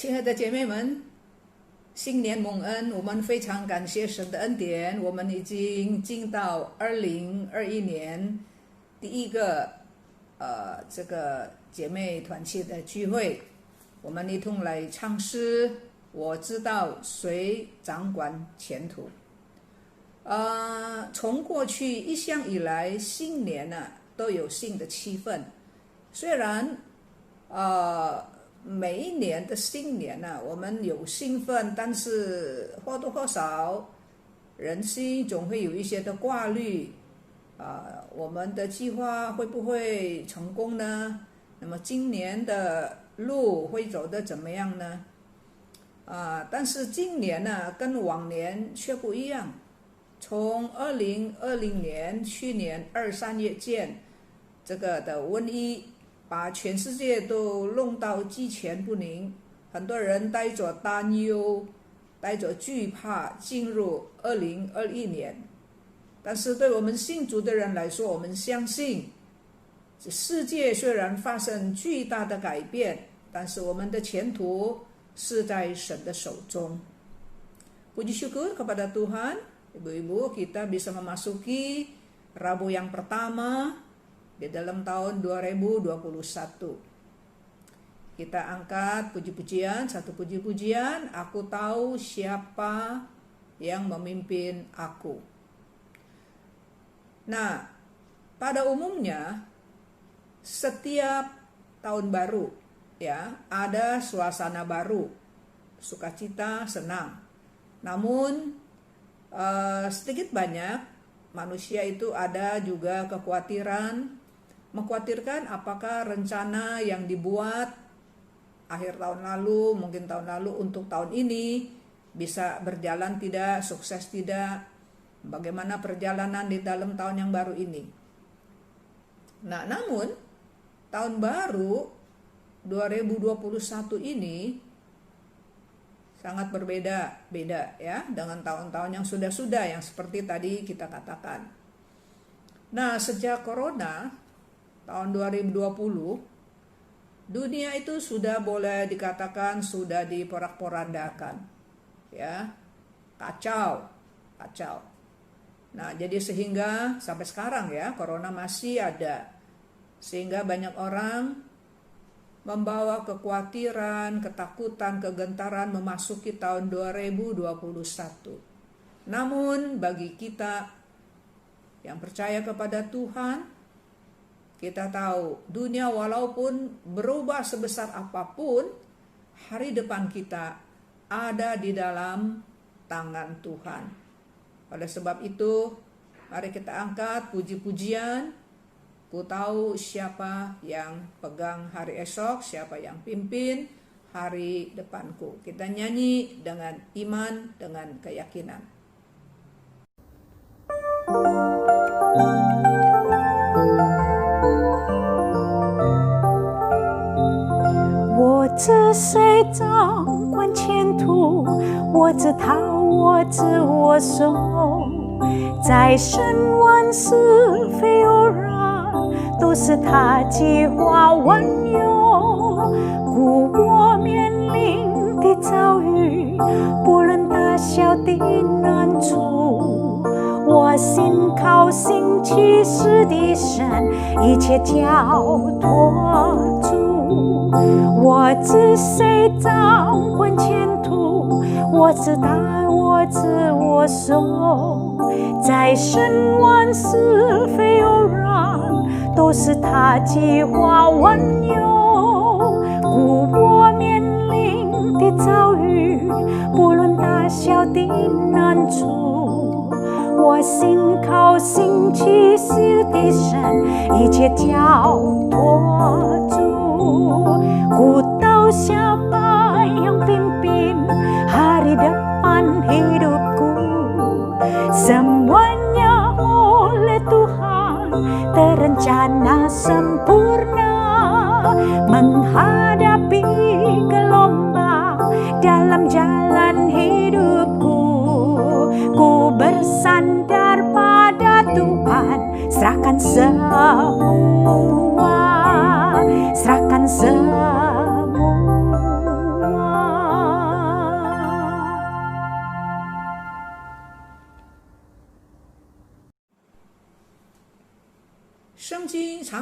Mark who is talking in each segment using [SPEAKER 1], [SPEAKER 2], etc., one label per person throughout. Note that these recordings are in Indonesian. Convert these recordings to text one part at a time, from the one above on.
[SPEAKER 1] 亲爱的姐妹们，新年蒙恩，我们非常感谢神的恩典。我们已经进到2021年第一个这个姐妹团契的聚会，我们一同来唱诗。我知道谁掌管前途。从过去一向以来，新年都有新的气氛。虽然每一年的新年我们有兴奋，但是或多或少人心总会有一些的挂虑。我们的计划会不会成功呢？那么今年的路会走得怎么样呢？但是今年跟往年却不一样。从2020年去年2、3月间，这个的瘟疫把全世界都弄到鸡犬不宁，很多人带着担忧，带着惧怕进入2021年。但是对我们信主的人来说，我们相信世界虽然发生巨大的改变，但是我们的前途是在神的手中。Puji syukur kepada Tuhan, ibu-ibu, kita bisa memasuki Rabu yang pertama di dalam tahun 2021. Kita angkat puji-pujian, satu puji-pujian, aku tahu siapa yang memimpin aku. Nah, pada umumnya setiap tahun baru ada suasana baru, sukacita, senang. Namun sedikit banyak manusia itu ada juga mengkhawatirkan apakah rencana yang dibuat akhir tahun lalu, mungkin tahun lalu untuk tahun ini bisa berjalan tidak, sukses tidak, bagaimana perjalanan di dalam tahun yang baru ini. Nah, namun tahun baru 2021 ini sangat berbeda ya dengan tahun-tahun yang sudah-sudah yang seperti tadi kita katakan. Nah, sejak corona tahun 2020, dunia itu sudah boleh dikatakan sudah diporak-porandakan. Ya. Kacau. Nah, jadi sehingga sampai sekarang ya, corona masih ada. Sehingga banyak orang membawa kekhawatiran, ketakutan, kegentaran memasuki tahun 2021. Namun bagi kita yang percaya kepada Tuhan, kita tahu dunia walaupun berubah sebesar apapun, hari depan kita ada di dalam tangan Tuhan. Oleh sebab itu, mari kita angkat puji-pujian. Ku tahu siapa yang pegang hari esok, siapa yang pimpin hari depanku. Kita nyanyi dengan iman, dengan keyakinan.
[SPEAKER 2] 我知谁掌管前途，我知他，我知我手，在审问是非偶然，都是他计划万有。故我面临的遭遇，不论大小的难处，我信靠新启示的神，一切交托主。我知谁掌管前途，我知他，我知我手，在审问是非偶然，都是他计划万有。故我面临的遭遇，不论大小的难处，我信靠新启示的神，一切交托主。Ku tahu siapa yang pimpin hari depan hidupku. Semuanya oleh Tuhan terencana sempurna, menghadapi gelombang dalam jalan hidupku. Ku bersandar pada Tuhan, serahkan semua, serahkan semua.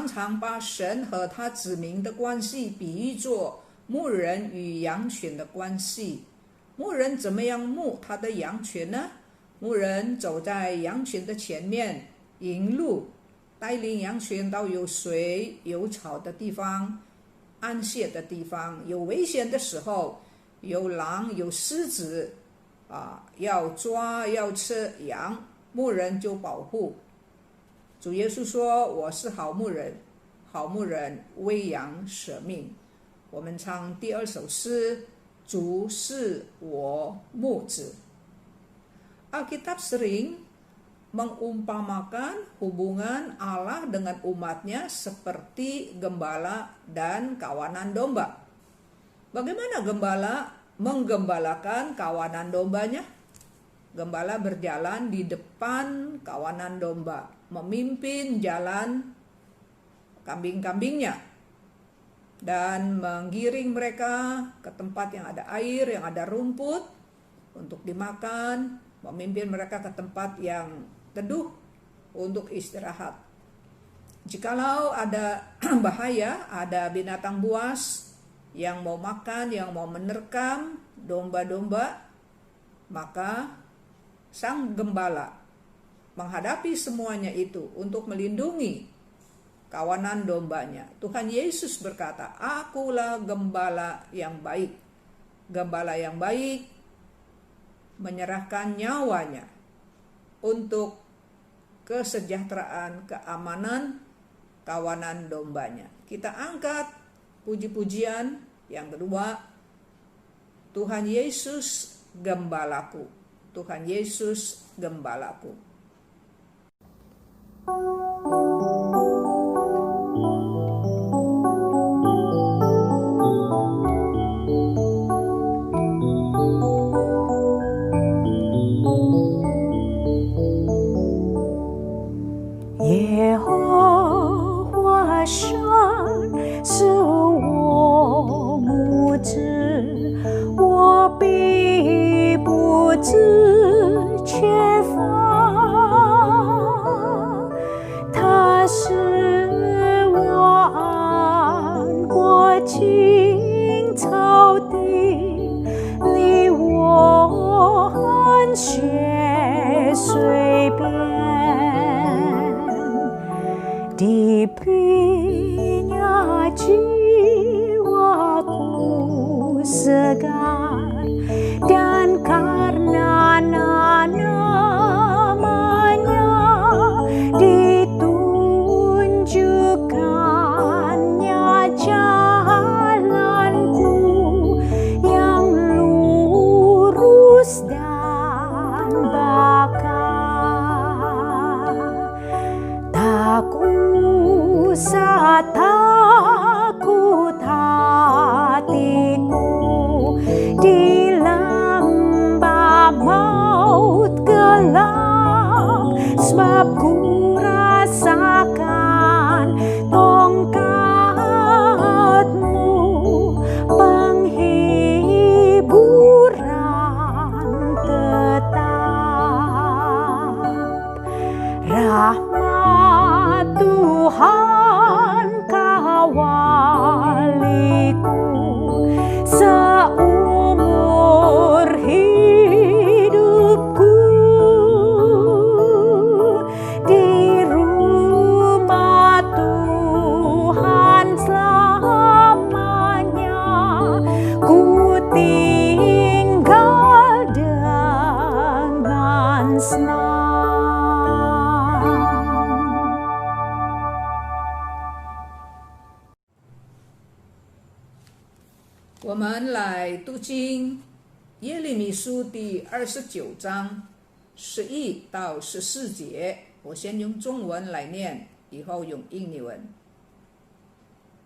[SPEAKER 1] 常把神和他子民的关系比喻作牧人与羊群的关系。牧人怎么样牧他的羊群呢？牧人走在羊群的前面，引路，带领羊群到有水有草的地方，安歇的地方。有危险的时候，有狼有狮子要抓要吃羊，牧人就保护。主耶稣说，我是好牧人，好牧人为羊舍命。我们唱第2首诗，主是我牧者。Alkitab sering mengumpamakan hubungan Allah dengan umatnya seperti gembala dan kawanan domba. Bagaimana gembala menggembalakan kawanan dombanya? Gembala berjalan di depan kawanan domba, memimpin jalan kambing-kambingnya, dan menggiring mereka ke tempat yang ada air, yang ada rumput untuk dimakan, memimpin mereka ke tempat yang teduh untuk istirahat. Jikalau ada bahaya, ada binatang buas yang mau makan, yang mau menerkam domba-domba, maka sang gembala menghadapi semuanya itu untuk melindungi kawanan dombanya. Tuhan Yesus berkata, akulah gembala yang baik. Gembala yang baik menyerahkan nyawanya untuk kesejahteraan, keamanan kawanan dombanya. Kita angkat puji-pujian yang kedua, Tuhan Yesus gembalaku. Tuhan Yesus gembalaku.
[SPEAKER 2] Diberinya jiwaku segar, dan karena namanya ditunjukkannya jalanku yang lurus dan bakar. Tak usah takut hatiku di lembah maut gelap, sebab ku rasakan tongkatmu penghiburan tetap. Rahmat Tuhan kawaliku seumur hidupku, di rumah Tuhan selamanya ku tinggal dengan senang.
[SPEAKER 1] 我们来读经耶利米书第29章11到14节，我先用中文来念，以后用印尼文。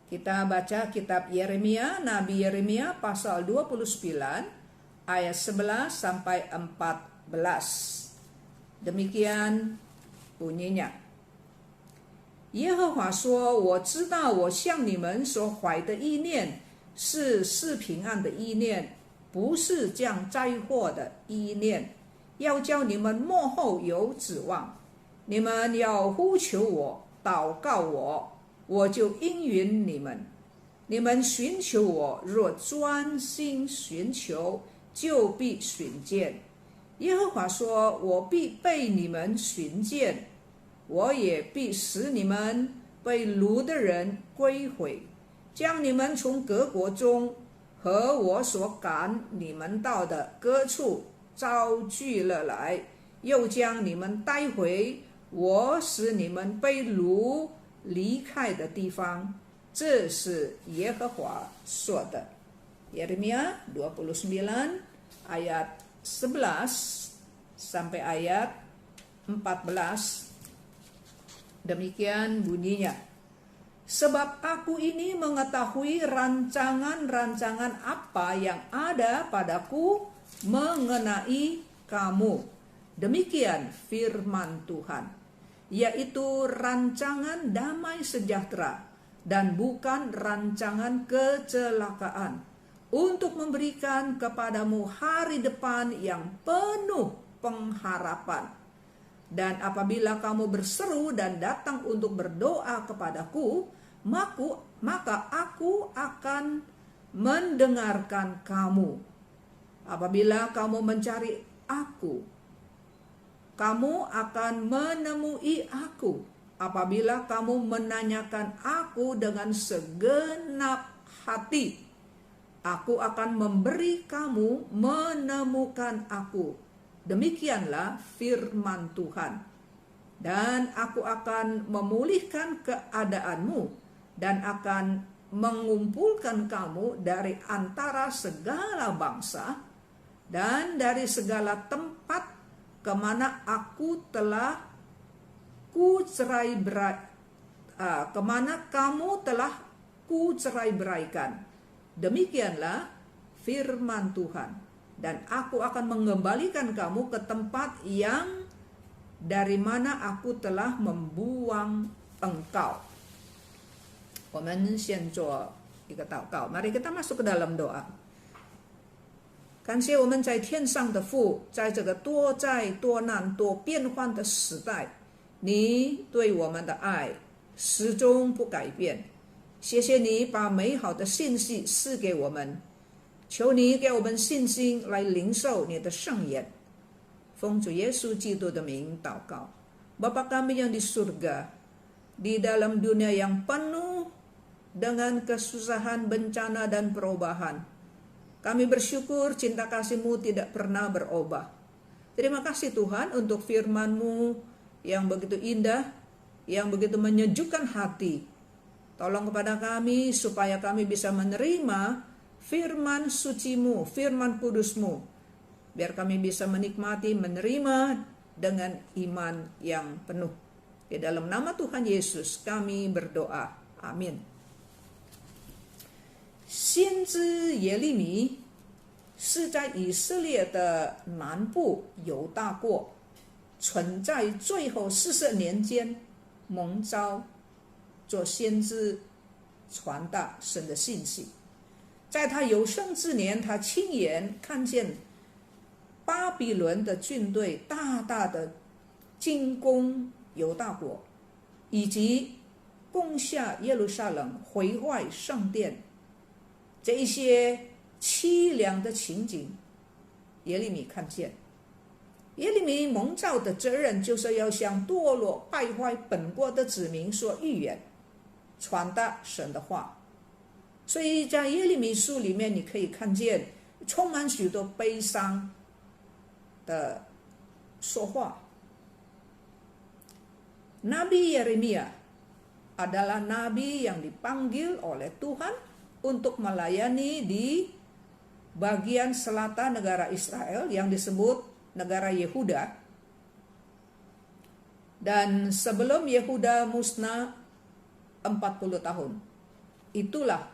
[SPEAKER 1] Kita baca kitab Yeremia, Nabi Yeremia pasal 29 ayat 11 sampai 14. Demikian bunyinya. 耶和华说，我知道我向你们所怀的意念是赐平安的意念，不是降灾祸的意念，要叫你们末后有指望。你们要呼求我，祷告我，我就应允你们。你们寻求我，若专心寻求，就必寻见。耶和华说：我必被你们寻见，我也必使你们被掳的人归回，将你们从各国中和我所赶你们到的各处招聚了来，又将你们带回我使你们被掳离开的地方。这是耶和华说的。Yeremia 29 ayat 11 sampai ayat 14. Demikian bunyinya. Sebab aku ini mengetahui rancangan-rancangan apa yang ada padaku mengenai kamu. Demikian firman Tuhan, yaitu rancangan damai sejahtera dan bukan rancangan kecelakaan, untuk memberikan kepadamu hari depan yang penuh pengharapan. Dan apabila kamu berseru dan datang untuk berdoa kepadaku, maka aku akan mendengarkan kamu. Apabila kamu mencari aku, kamu akan menemui aku. Apabila kamu menanyakan aku dengan segenap hati, aku akan memberi kamu menemukan aku. Demikianlah firman Tuhan. Dan aku akan memulihkan keadaanmu dan akan mengumpulkan kamu dari antara segala bangsa dan dari segala tempat kemana aku telah kemana kamu telah kucerai beraikan. Demikianlah firman Tuhan. Dan aku akan mengembalikan kamu ke tempat yang dari mana aku telah membuang engkau. 我们先做一个祷告， mari kita masuk ke dalam doa。 感谢我们在天上的父，在这个多灾多难多变幻的时代，你对我们的爱始终不改变。谢谢你把美好的信息赐给我们，求你给我们信心来领受你的圣言。奉主耶稣基督的名祷告。 Bapa kami yang di surga, di dalam dunia yang penuh dengan kesusahan, bencana, dan perubahan, kami bersyukur cinta kasih-Mu tidak pernah berubah. Terima kasih Tuhan untuk firman-Mu yang begitu indah, yang begitu menyejukkan hati. Tolong kepada kami supaya kami bisa menerima firman suci-Mu, firman kudus-Mu, biar kami bisa menikmati, menerima dengan iman yang penuh. Di dalam nama Tuhan Yesus kami berdoa. Amin. 先知耶利米是在以色列的南部犹大国，存在最后40年间蒙召做先知，传达神的信息。在他有生之年，他亲眼看见巴比伦的军队大大的进攻犹大国，以及攻下耶路撒冷，毁坏圣殿，这一些凄凉的情景，耶利米看见。耶利米蒙召的责任就是要向堕落败坏本国的子民说预言，传达神的话。所以在耶利米书里面，你可以看见充满许多悲伤的说话。Nabi Yeremia adalah nabi yang dipanggil oleh Tuhan untuk melayani di bagian selatan negara Israel yang disebut negara Yehuda. Dan sebelum Yehuda musnah 40 tahun, itulah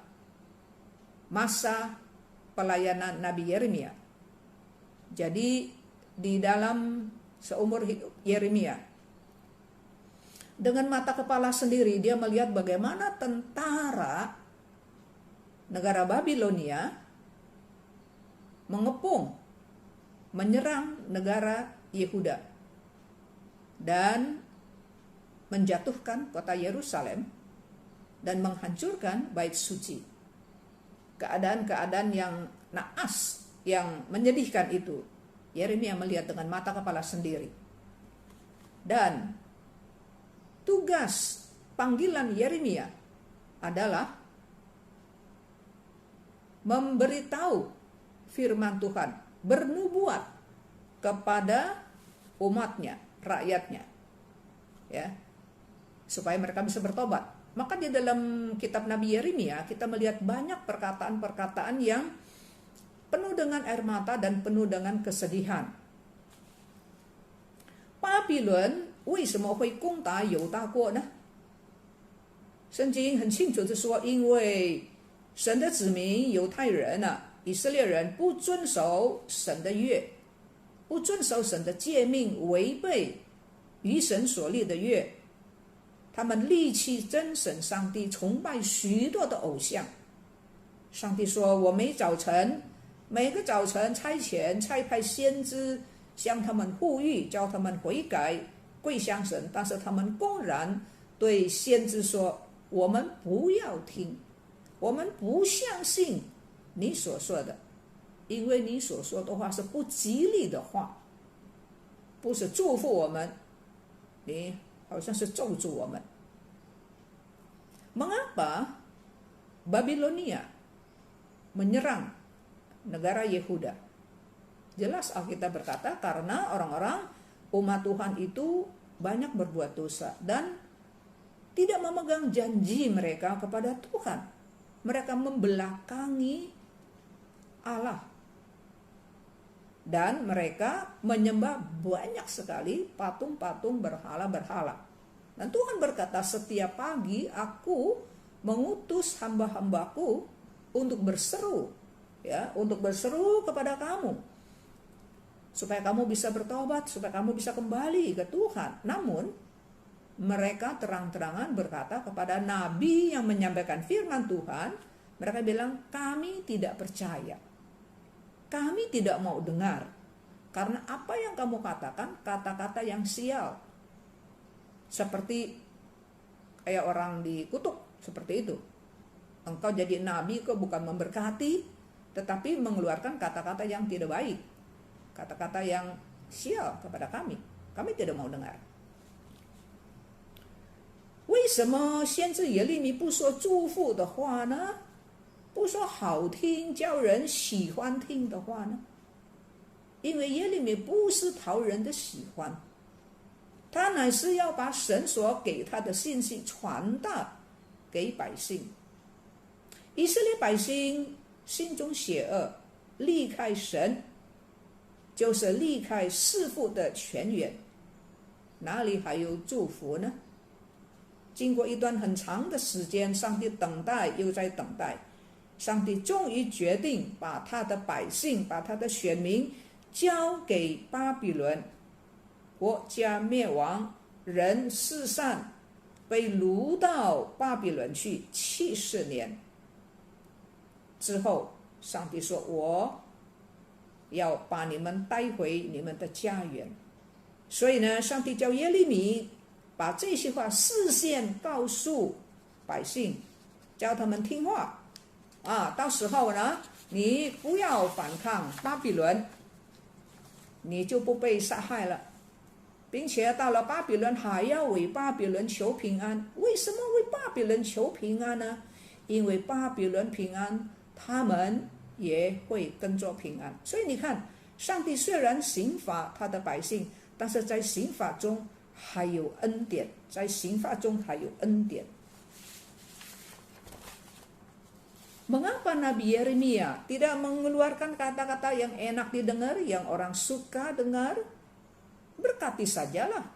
[SPEAKER 1] masa pelayanan Nabi Yeremia. Jadi di dalam seumur hidup Yeremia, dengan mata kepala sendiri dia melihat bagaimana tentara negara Babilonia mengepung, menyerang negara Yehuda dan menjatuhkan kota Yerusalem dan menghancurkan bait suci. Keadaan-keadaan yang naas, yang menyedihkan itu, Yeremia melihat dengan mata kepala sendiri. Dan tugas panggilan Yeremia adalah memberitahu firman Tuhan, bernubuat kepada umatnya, rakyatnya, ya, supaya mereka bisa bertobat. Maka di dalam kitab Nabi Yeremia kita melihat banyak perkataan-perkataan yang penuh dengan air mata dan penuh dengan kesedihan. 巴比伦为什么会攻打犹大国呢？圣经很清楚地说，因为神的子民犹太人以色列人不遵守神的约，不遵守神的诫命，违背与神所立的约，他们离弃真神上帝，崇拜许多的偶像。上帝说，我每个早晨差派先知向他们呼吁，叫他们悔改归向神，但是他们公然对先知说，我们不要听，我们不相信你所说的，因为你所说的话是不吉利的话，不是祝福我们，你好像是咒诅我们。Mengapa Babilonia menyerang negara Yehuda? Jelas Alkitab berkata karena orang-orang umat Tuhan itu banyak berbuat dosa dan tidak memegang janji mereka kepada Tuhan. Mereka membelakangi Allah dan mereka menyembah banyak sekali patung-patung berhala-berhala. Dan Tuhan berkata, setiap pagi aku mengutus hamba-hambaku untuk berseru, ya, untuk berseru kepada kamu supaya kamu bisa bertobat, supaya kamu bisa kembali ke Tuhan. Namun mereka terang-terangan berkata kepada nabi yang menyampaikan firman Tuhan, mereka bilang, kami tidak percaya, kami tidak mau dengar, karena apa yang kamu katakan kata-kata yang sial, seperti kayak orang dikutuk, seperti itu. Engkau jadi nabi kok bukan memberkati, tetapi mengeluarkan kata-kata yang tidak baik, kata-kata yang sial kepada kami. Kami tidak mau dengar. 为什么先知耶利米不说祝福的话呢？不说好听叫人喜欢听的话呢？因为耶利米不是讨人的喜欢，他乃是要把神所给他的信息传达给百姓。以色列百姓心中邪恶，离开神就是离开赐福的泉源，哪里还有祝福呢？经过一段很长的时间，上帝等待又在等待，上帝终于决定把他的百姓，把他的选民交给巴比伦，国家灭亡，人四散，被掳到巴比伦去70年之后，上帝说，我要把你们带回你们的家园。所以呢，上帝叫耶利米把这些话事先告诉百姓，叫他们听话到时候呢，你不要反抗巴比伦，你就不被杀害了，并且到了巴比伦还要为巴比伦求平安。为什么为巴比伦求平安呢？因为巴比伦平安，他们也会跟着平安。所以你看，上帝虽然刑罚他的百姓，但是在刑罚中还有恩典，在刑罚中还有恩典。Mengapa Nabi Yeremia tidak mengeluarkan kata-kata yang enak didengar, yang orang suka dengar? Berkati sajalah.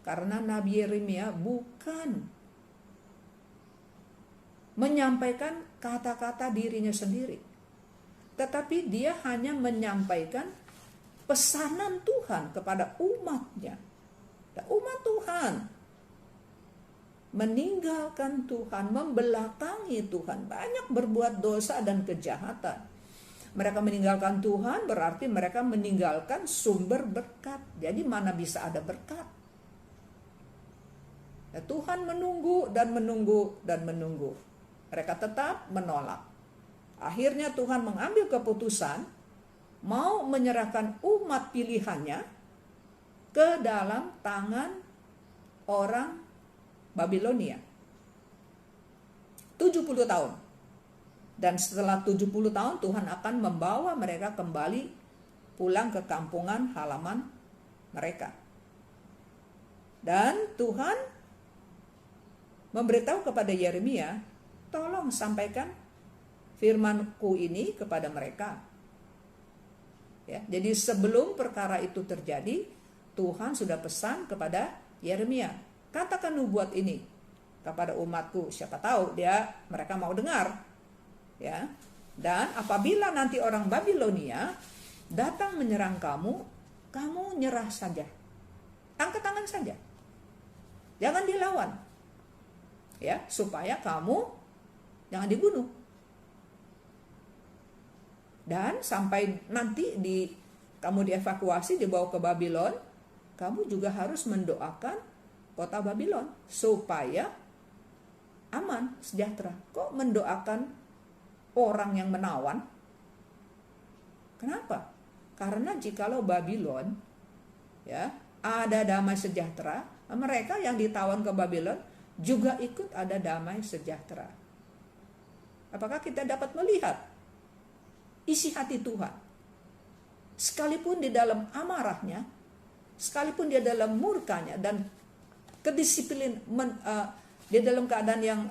[SPEAKER 1] Karena Nabi Yeremia bukan menyampaikan kata-kata dirinya sendiri, tetapi dia hanya menyampaikan pesanan Tuhan kepada umatnya. Umat Tuhan meninggalkan Tuhan, membelakangi Tuhan, banyak berbuat dosa dan kejahatan. Mereka meninggalkan Tuhan berarti mereka meninggalkan sumber berkat. Jadi mana bisa ada berkat? Tuhan menunggu dan menunggu dan menunggu. Mereka tetap menolak. Akhirnya Tuhan mengambil keputusan mau menyerahkan umat pilihannya ke dalam tangan orang Babilonia. 70 tahun. Dan setelah 70 tahun Tuhan akan membawa mereka kembali pulang ke kampungan halaman mereka. Dan Tuhan memberitahu kepada Yeremia, tolong sampaikan firman-Ku ini kepada mereka. Ya, jadi sebelum perkara itu terjadi, Tuhan sudah pesan kepada Yeremia, katakan nubuat ini kepada umatku, siapa tahu mereka mau dengar. Ya. Dan apabila nanti orang Babilonia datang menyerang kamu, kamu nyerah saja. Angkat tangan saja. Jangan dilawan. Ya, supaya kamu jangan dibunuh. Dan sampai nanti kamu dievakuasi, dibawa ke Babylon, kamu juga harus mendoakan kota Babylon supaya aman, sejahtera. Kok mendoakan orang yang menawan? Kenapa? Karena jikalau Babylon ya ada damai sejahtera, mereka yang ditawan ke Babylon juga ikut ada damai sejahtera. Apakah kita dapat melihat isi hati Tuhan? Sekalipun di dalam amarahnya, sekalipun dia dalam murkanya dan kedisiplin di dalam keadaan yang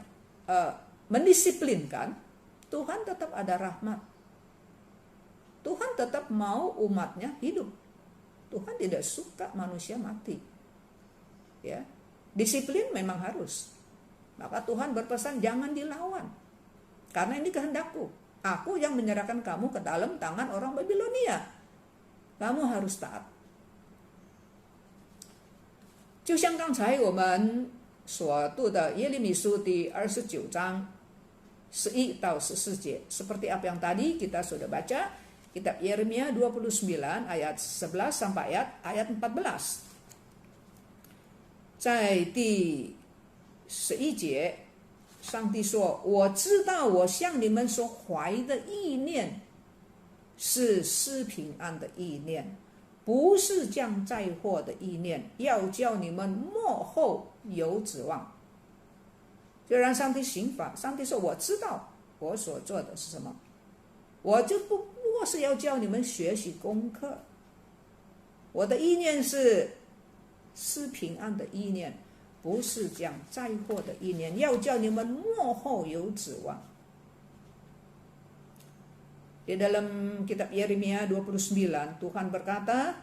[SPEAKER 1] mendisiplinkan, Tuhan tetap ada rahmat. Tuhan tetap mau umatnya hidup. Tuhan tidak suka manusia mati. Ya, disiplin memang harus. Maka Tuhan berpesan jangan dilawan. Karena ini kehendakku. Aku yang menyerahkan kamu ke dalam tangan orang Babilonia. Kamu harus taat. 就像刚才我们所读的耶利米书第29章11到14节, seperti apa yang tadi kita sudah baca kitab Yeremia 29 ayat 11 sampai ayat 14. 在第11节，上帝说：“我知道我向你们所怀的意念是施平安的意念，不是降灾祸的意念，要叫你们末后有指望。”就让上帝刑罚。上帝说：“我知道我所做的是什么，我就不过是要叫你们学习功课。我的意念是施平安的意念，不是降灾祸的意念，要叫你们末后有指望。” Di dalam kitab Yeremia 29, Tuhan berkata,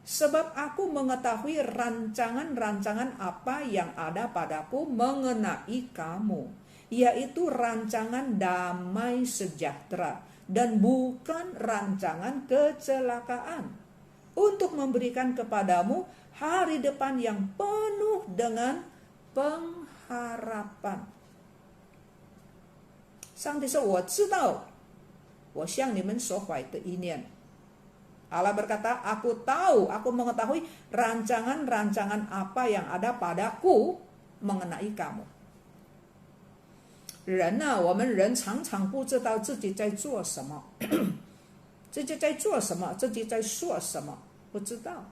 [SPEAKER 1] sebab aku mengetahui rancangan-rancangan apa yang ada padaku mengenai kamu, yaitu rancangan damai sejahtera dan bukan rancangan kecelakaan, untuk memberikan kepadamu hari depan yang penuh dengan pengharapan. 上帝说：“我知道我向你们所怀的意念。” Allah berkata, aku tahu, aku mengetahui rancangan-rancangan apa yang ada padaku mengenai kamu. 人呢，我们人常常不知道自己在做什么，自己在做什么，自己在说什么，不知道。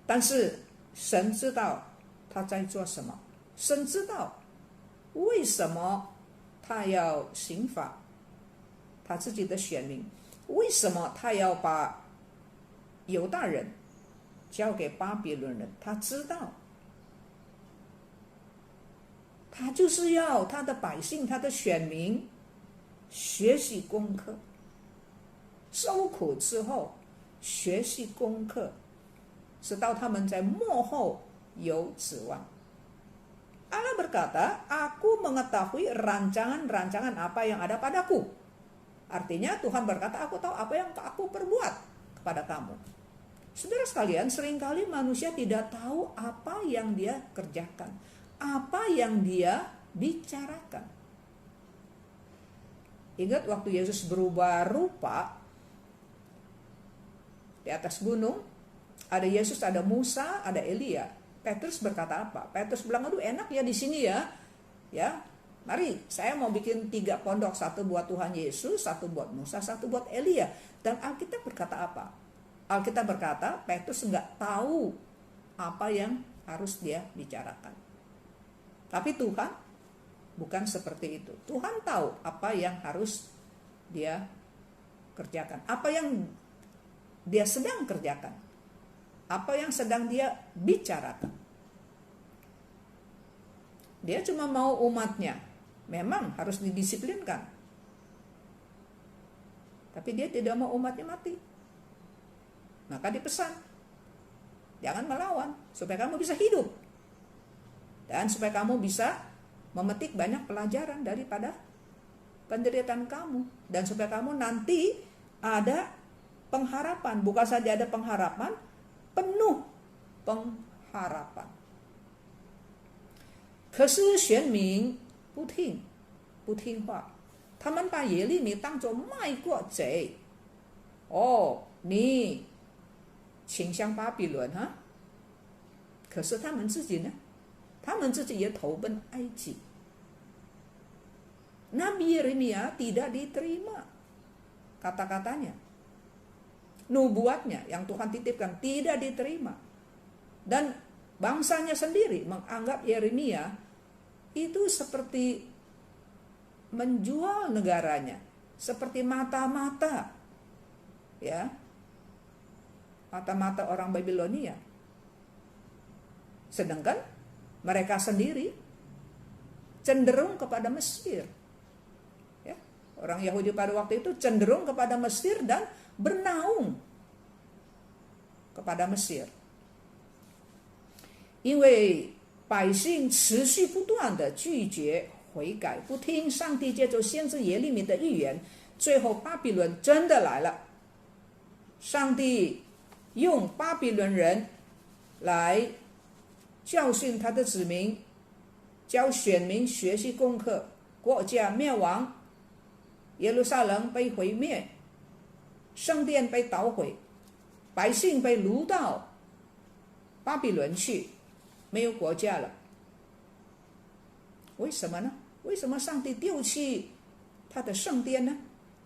[SPEAKER 1] 但是神知道他在做什么，神知道为什么他要刑罚他自己的选民，为什么他要把犹大人交给巴比伦人？他知道，他就是要他的百姓，他的选民学习功课，受苦之后学习功课，直到他们在末后有指望。Allah berkata, aku mengetahui rancangan-rancangan apa yang ada padaku. Artinya Tuhan berkata, aku tahu apa yang aku perbuat kepada kamu. Saudara sekalian, seringkali manusia tidak tahu apa yang dia kerjakan, apa yang dia bicarakan. Ingat waktu Yesus berubah rupa di atas gunung, Ada Yesus, ada Musa, ada Elia. Petrus berkata apa? Petrus bilang, aduh enak ya di sini ya. Ya, mari saya mau bikin 3 pondok, 1 buat Tuhan Yesus, 1 buat Musa, 1 buat Elia. Dan Alkitab berkata apa? Alkitab berkata Petrus nggak tahu apa yang harus dia bicarakan. Tapi Tuhan bukan seperti itu. Tuhan tahu apa yang harus dia kerjakan, apa yang dia sedang kerjakan, apa yang sedang dia bicarakan. Dia cuma mau umatnya memang harus didisiplinkan, tapi dia tidak mau umatnya mati. Maka dipesan, jangan melawan supaya kamu bisa hidup dan supaya kamu bisa memetik banyak pelajaran daripada penderitaan kamu, dan supaya kamu nanti ada pengharapan. Bukan saja ada pengharapan, penuh pengharapan. 可是选民不听话，他们把耶利米当作卖国贼。你倾向巴比伦哈，可是他们自己呢？他们自己也投奔埃及。Nabi Yeremia tidak diterima kata-katanya, nubuatnya yang Tuhan titipkan tidak diterima, dan bangsanya sendiri menganggap Yeremia itu seperti menjual negaranya, seperti mata-mata, ya, mata-mata orang Babilonia. Sedangkan mereka sendiri cenderung kepada Mesir. Ya, orang Yahudi pada waktu itu cenderung kepada Mesir dan bernaung kepada Mesir. 因为百姓持续不断的拒绝悔改，不听上帝借着先知耶利米的预言，最后巴比伦真的来了。上帝用巴比伦人来教训他的子民，教选民学习功课，国家灭亡，耶路撒冷被毁灭，圣殿被捣毁，百姓被掳到巴比伦去，没有国家了。为什么呢？为什么上帝丢弃他的圣殿呢？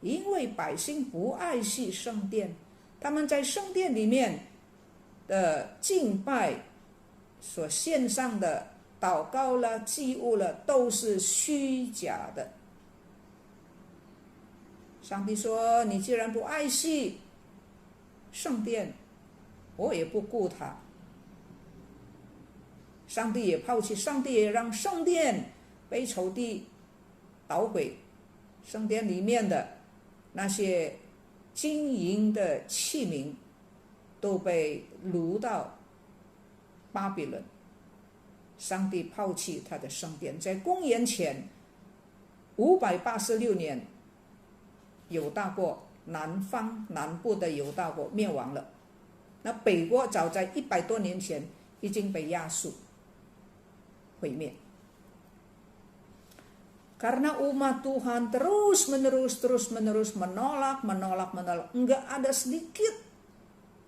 [SPEAKER 1] 因为百姓不爱惜圣殿，他们在圣殿里面的敬拜所献上的祷告了、祭物了，都是虚假的。上帝说，你既然不爱惜圣殿，我也不顾它。上帝也抛弃，上帝也让圣殿被仇敌捣毁，圣殿里面的那些金银的器皿都被掳到巴比伦。上帝抛弃他的圣殿。在公元前586年，犹大国南部的犹大国灭亡了。那北国早在100多年前已经被亚述毁灭。Karena umat Tuhan terus menerus menolak, enggak ada sedikit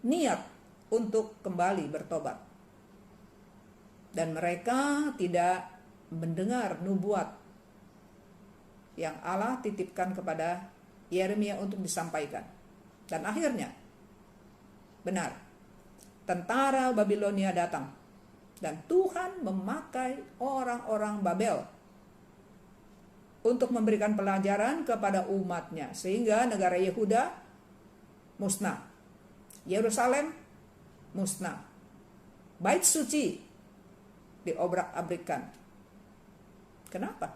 [SPEAKER 1] niat untuk kembali bertobat. Dan mereka tidak mendengar nubuat yang Allah titipkan kepada Yeremia untuk disampaikan. Dan akhirnya benar, tentara Babilonia datang dan Tuhan memakai orang-orang Babel untuk memberikan pelajaran kepada umatnya, sehingga negara Yehuda musnah, Yerusalem musnah, Bait Suci diobrak-abritkan. Kenapa?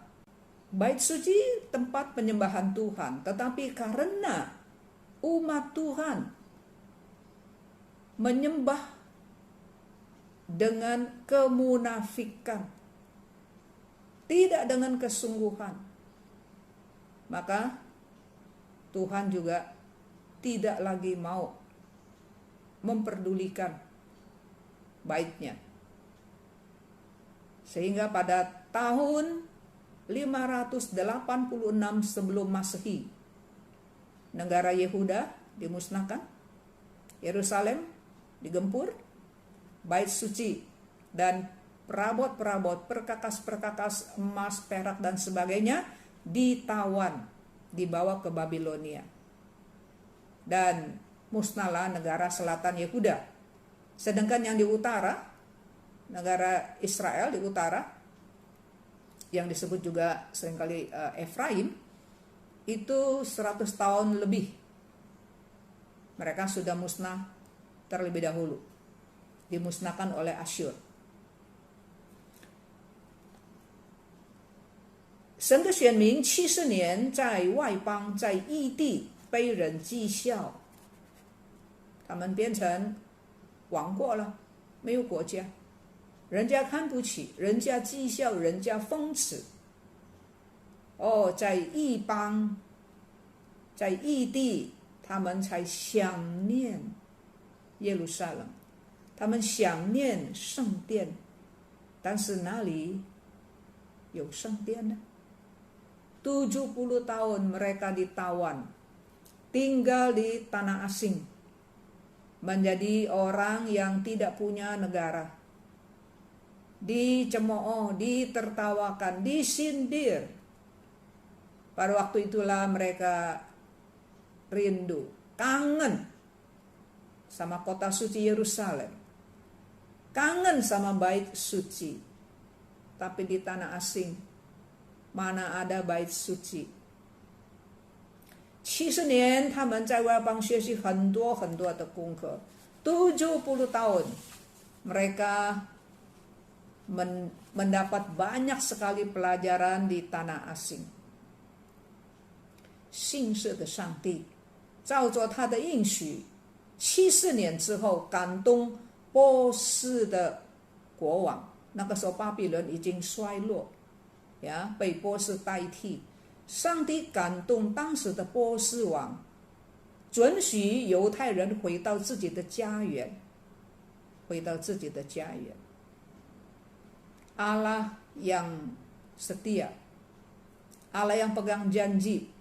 [SPEAKER 1] Bait Suci tempat penyembahan Tuhan, tetapi karena umat Tuhan menyembah dengan kemunafikan, tidak dengan kesungguhan, maka Tuhan juga tidak lagi mau memperdulikan baitnya. Sehingga pada tahun 586 sebelum Masehi, negara Yehuda dimusnahkan, Yerusalem digempur, bait suci, dan perabot-perabot, perkakas-perkakas emas, perak, dan sebagainya ditawan, dibawa ke Babilonia. Dan musnahlah negara selatan Yehuda. Sedangkan yang di utara, negara Israel di utara, yang disebut juga seringkali Efraim, itu 100 tahun lebih. Mereka sudah musnah terlebih dahulu, dimusnahkan oleh Asyur. 神的选民70年在外邦，在异地被人讥笑，他们变成亡国了，没有国家，人家看不起，人家讥笑，人家讽刺。在异邦，在异地，他们才想念耶路撒冷，他们想念圣殿，但是哪里有圣殿呢？70 tahun mereka ditawan, tinggal di tanah asing, menjadi orang yang tidak punya negara, dicemooh, ditertawakan, disindir. Pada waktu itulah mereka rindu, kangen sama kota suci Yerusalem, kangen sama bait suci. Tapi di tanah asing mana ada bait suci。70年他们在外邦学习很多很多的功课，70 tahun mereka mendapat banyak sekali pelajaran di tanah asing。信实的上帝照着他的应许，70年之后感动波斯的国王，那个时候巴比伦已经衰落，被波斯代替。上帝感动当时的波斯王，准许犹太人回到自己的家园，回到自己的家园。Allah yang setia, Allah yang pegang janji,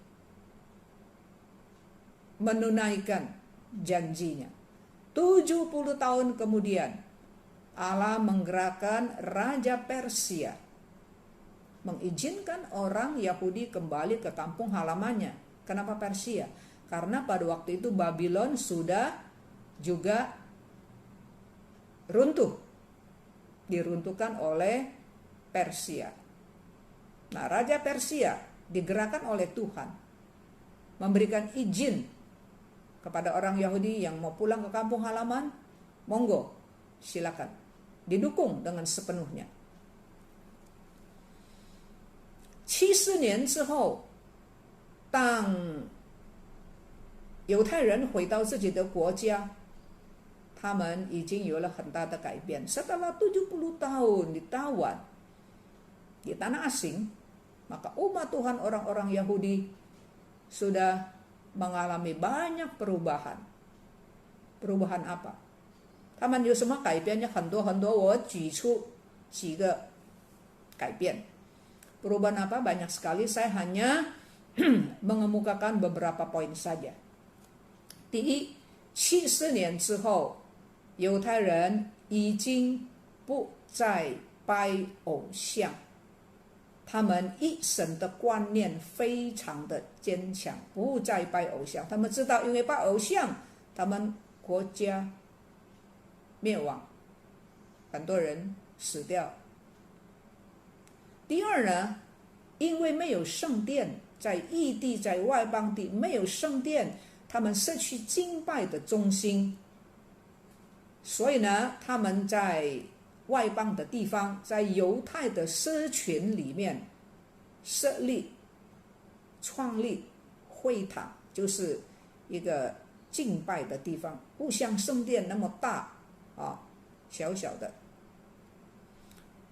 [SPEAKER 1] menunaikan janjinya. 70 tahun kemudian Allah menggerakkan Raja Persia, mengizinkan orang Yahudi kembali ke kampung halamannya. Kenapa Persia? Karena pada waktu itu Babylon sudah juga runtuh, diruntuhkan oleh Persia. Nah, Raja Persia digerakkan oleh Tuhan, memberikan izin kepada orang Yahudi yang mau pulang ke kampung halaman, monggo, silakan, didukung dengan sepenuhnya. 70年之后，当犹太人回到自己的国家，他们已经有了很大的改变。Setelah 70 tahun ditawan di tanah asing, maka umat Tuhan orang-orang Yahudi sudah mengalami banyak perubahan. Perubahan apa？ 他们有什么改变呢？很多很多，我举出几个改变。Perubahan apa? Banyak sekali, saya hanya mengemukakan beberapa poin saja. 第一，70年之后，犹太人已经不再拜偶像，他们一神的观念非常的坚强，不再拜偶像。他们知道，因为拜偶像，他们国家灭亡，很多人死掉。第二呢，因为没有圣殿，在异地，在外邦地没有圣殿，他们失去敬拜的中心，所以呢，他们在外邦的地方，在犹太的社群里面设立、创立会堂，就是一个敬拜的地方，不像圣殿那么大小小的。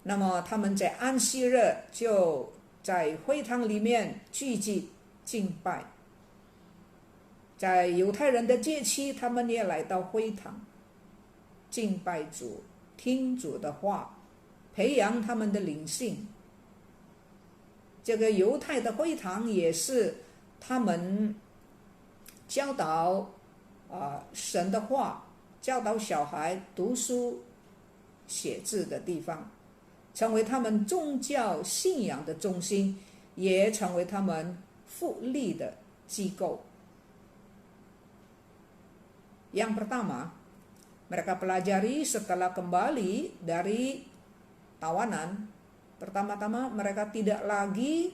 [SPEAKER 1] 那么他们在安息日就在会堂里面聚集敬拜，在犹太人的节期，他们也来到会堂敬拜主，听主的话，培养他们的灵性。这个犹太的会堂也是他们教导神的话，教导小孩读书写字的地方，成为他们宗教信仰的中心，也成为他们福利的机构。Yang pertama, mereka pelajari setelah kembali dari tawanan. Pertama-tama mereka tidak lagi,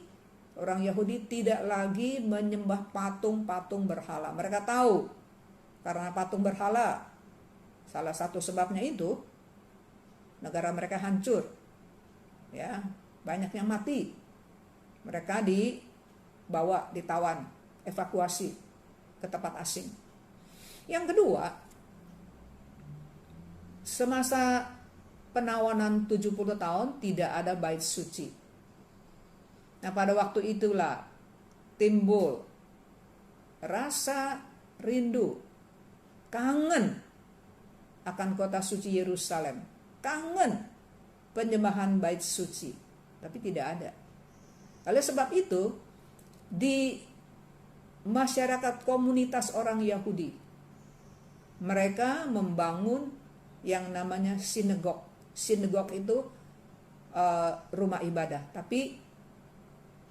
[SPEAKER 1] orang Yahudi tidak lagi menyembah patung-patung berhala. Mereka tahu karena patung berhala, salah satu sebabnya itu negara mereka hancur, ya, banyak yang mati. Mereka dibawa, ditawan, evakuasi ke tempat asing. Yang kedua, semasa penawanan 70 tahun tidak ada bait suci. Nah, pada waktu itulah timbul rasa rindu, kangen akan kota suci Yerusalem, kangen penyembahan bait suci, tapi tidak ada. Oleh sebab itu, di masyarakat komunitas orang Yahudi, mereka membangun yang namanya sinagog. Sinagog itu rumah ibadah, tapi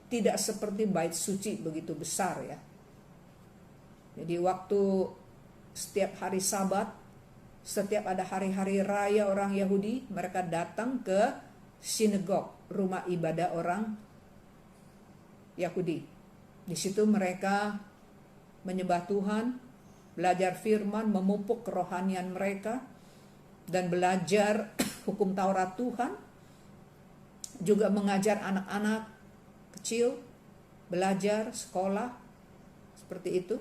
[SPEAKER 1] tidak seperti bait suci begitu besar ya. Jadi waktu setiap hari Sabat, setiap ada hari-hari raya orang Yahudi, mereka datang ke sinagog, rumah ibadah orang Yahudi. Di situ mereka menyembah Tuhan, belajar firman, memupuk kerohanian mereka, dan belajar hukum Taurat Tuhan. Juga mengajar anak-anak kecil, belajar sekolah, seperti itu.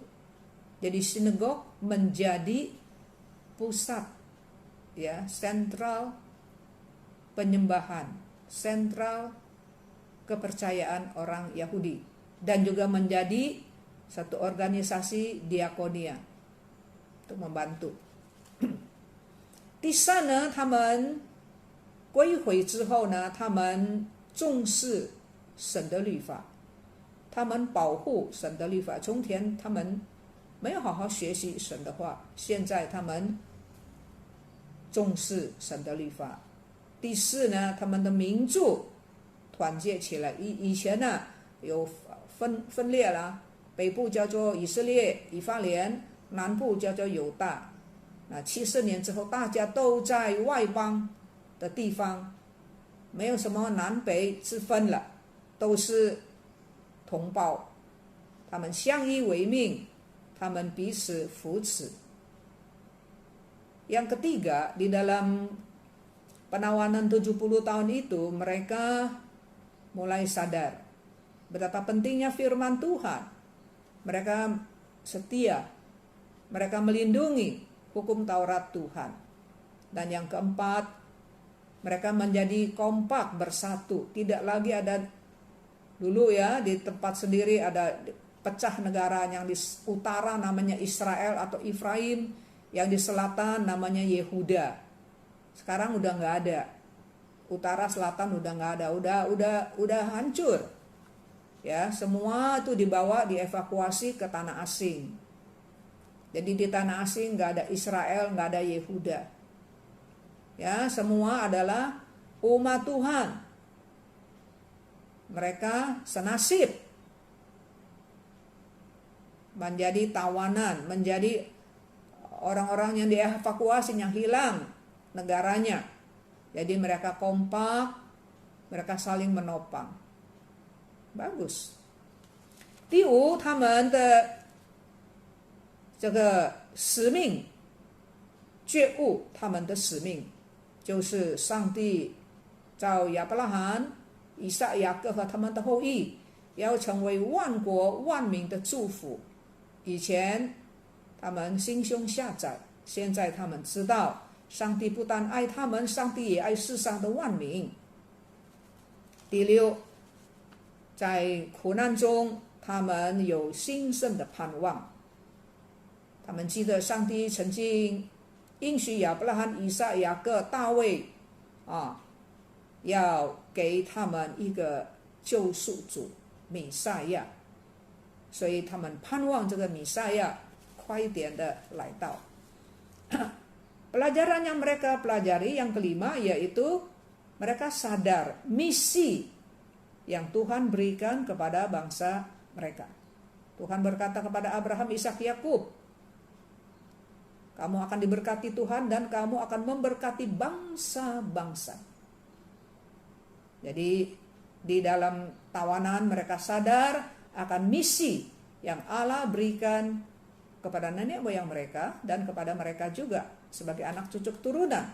[SPEAKER 1] Jadi sinagog menjadi pusat, ya, sentral penyembahan, sentral kepercayaan orang Yahudi, dan juga menjadi satu organisasi diakonia untuk membantu. 第三呢，他们归回之后呢，他们重视神的律法，他们保护神的律法。从前他们没有好好学习神的话，现在他们重视神的律法。第四呢，他们的民族团结起来。以前呢有分裂啦，北部叫做以色列以法莲，南部叫做犹大。那70年之后，大家都在外邦的地方，没有什么南北之分了，都是同胞，他们相依为命，他们彼此扶持。Yang ketiga, di dalam penawanan 70 tahun itu, mereka mulai sadar betapa pentingnya firman Tuhan. Mereka setia, mereka melindungi hukum Taurat Tuhan. Dan yang keempat, mereka menjadi kompak, bersatu. Tidak lagi ada dulu ya di tempat sendiri ada pecah negara, yang di utara namanya Israel atau Efraim, yang di selatan namanya Yehuda. Sekarang udah nggak ada. Utara selatan udah nggak ada, udah hancur. Ya, semua itu dibawa, dievakuasi ke tanah asing. Jadi di tanah asing nggak ada Israel, nggak ada Yehuda. Ya, semua adalah umat Tuhan. Mereka senasib menjadi tawanan, menjadi orang-orang yang dievakuasi, yang hilang negaranya. Jadi mereka kompak, mereka saling menopang. Bagus。第五，他们的这个使命，觉悟他们的使命，就是上帝照亚伯拉罕、以撒、雅各和他们的后裔，要成为万国万民的祝福。以前他们心胸狭窄，现在他们知道，上帝不但爱他们，上帝也爱世上的万民。第六，在苦难中，他们有兴盛的盼望。他们记得上帝曾经应许亚伯拉罕、以撒、雅各、大卫要给他们一个救赎主弥赛亚，所以他们盼望这个弥赛亚快一点的来到。Pelajaran yang mereka pelajari yang kelima yaitu mereka sadar misi yang Tuhan berikan kepada bangsa mereka. Tuhan berkata kepada Abraham, Ishak, Yakub, kamu akan diberkati Tuhan dan kamu akan memberkati bangsa-bangsa. Jadi di dalam tawanan mereka sadar akan misi yang Allah berikan kepada nenek moyang mereka dan kepada mereka juga sebagai anak cucu turunan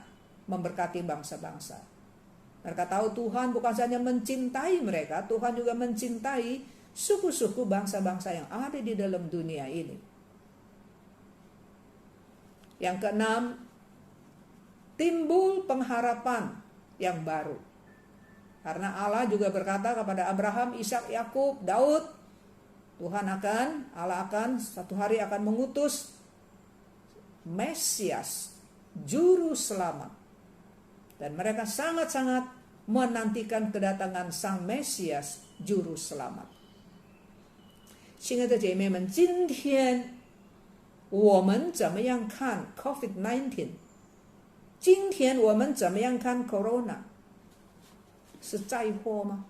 [SPEAKER 1] memberkati bangsa-bangsa. Mereka tahu Tuhan bukan saja mencintai mereka, Tuhan juga mencintai suku-suku bangsa-bangsa yang ada di dalam dunia ini. Yang keenam, timbul pengharapan yang baru. Karena Allah juga berkata kepada Abraham, Ishak, Yakub, Daud, Allah akan satu hari akan mengutus Mesias, juru selamat. Dan mereka sangat-sangat menantikan kedatangan Sang Mesias, juru selamat. 亲爱的姐妹们，今天我们怎么样看 COVID-19？ 今天我们怎么样看 Corona？ 是灾祸吗？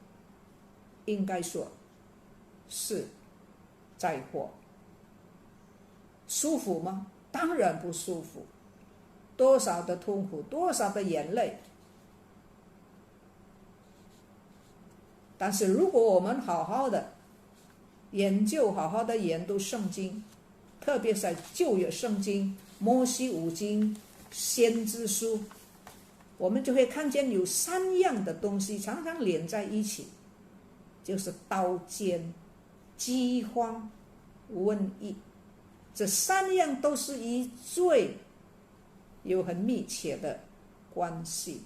[SPEAKER 1] 应该说是灾祸。舒服吗？当然不舒服。多少的痛苦，多少的眼泪。但是如果我们好好的研究，好好的研读圣经，特别是旧约圣经、摩西五经、先知书，我们就会看见有三样的东西常常连在一起，就是刀剑、饥荒、瘟疫。这三样都是与罪有很密切的关系。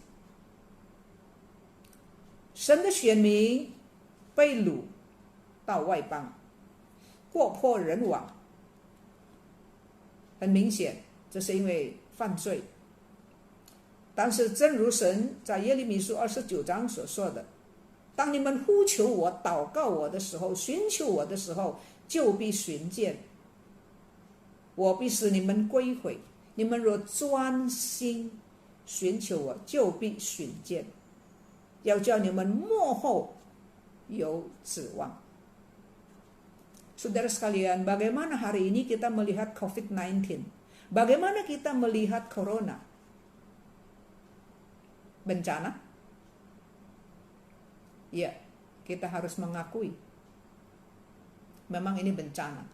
[SPEAKER 1] 神的选民被掳到外邦，国破人亡，很明显这是因为犯罪。但是正如神在耶利米书29章所说的，当你们呼求我、祷告我的时候，寻求我的时候，就必寻见，我必使你们归回。你们若专心寻求我，就必寻见，要叫你们末后有指望。Saudara sekalian, bagaimana hari ini kita melihat COVID-19? Bagaimana kita melihat Corona? Bencana? Ya, kita harus mengakui memang ini bencana.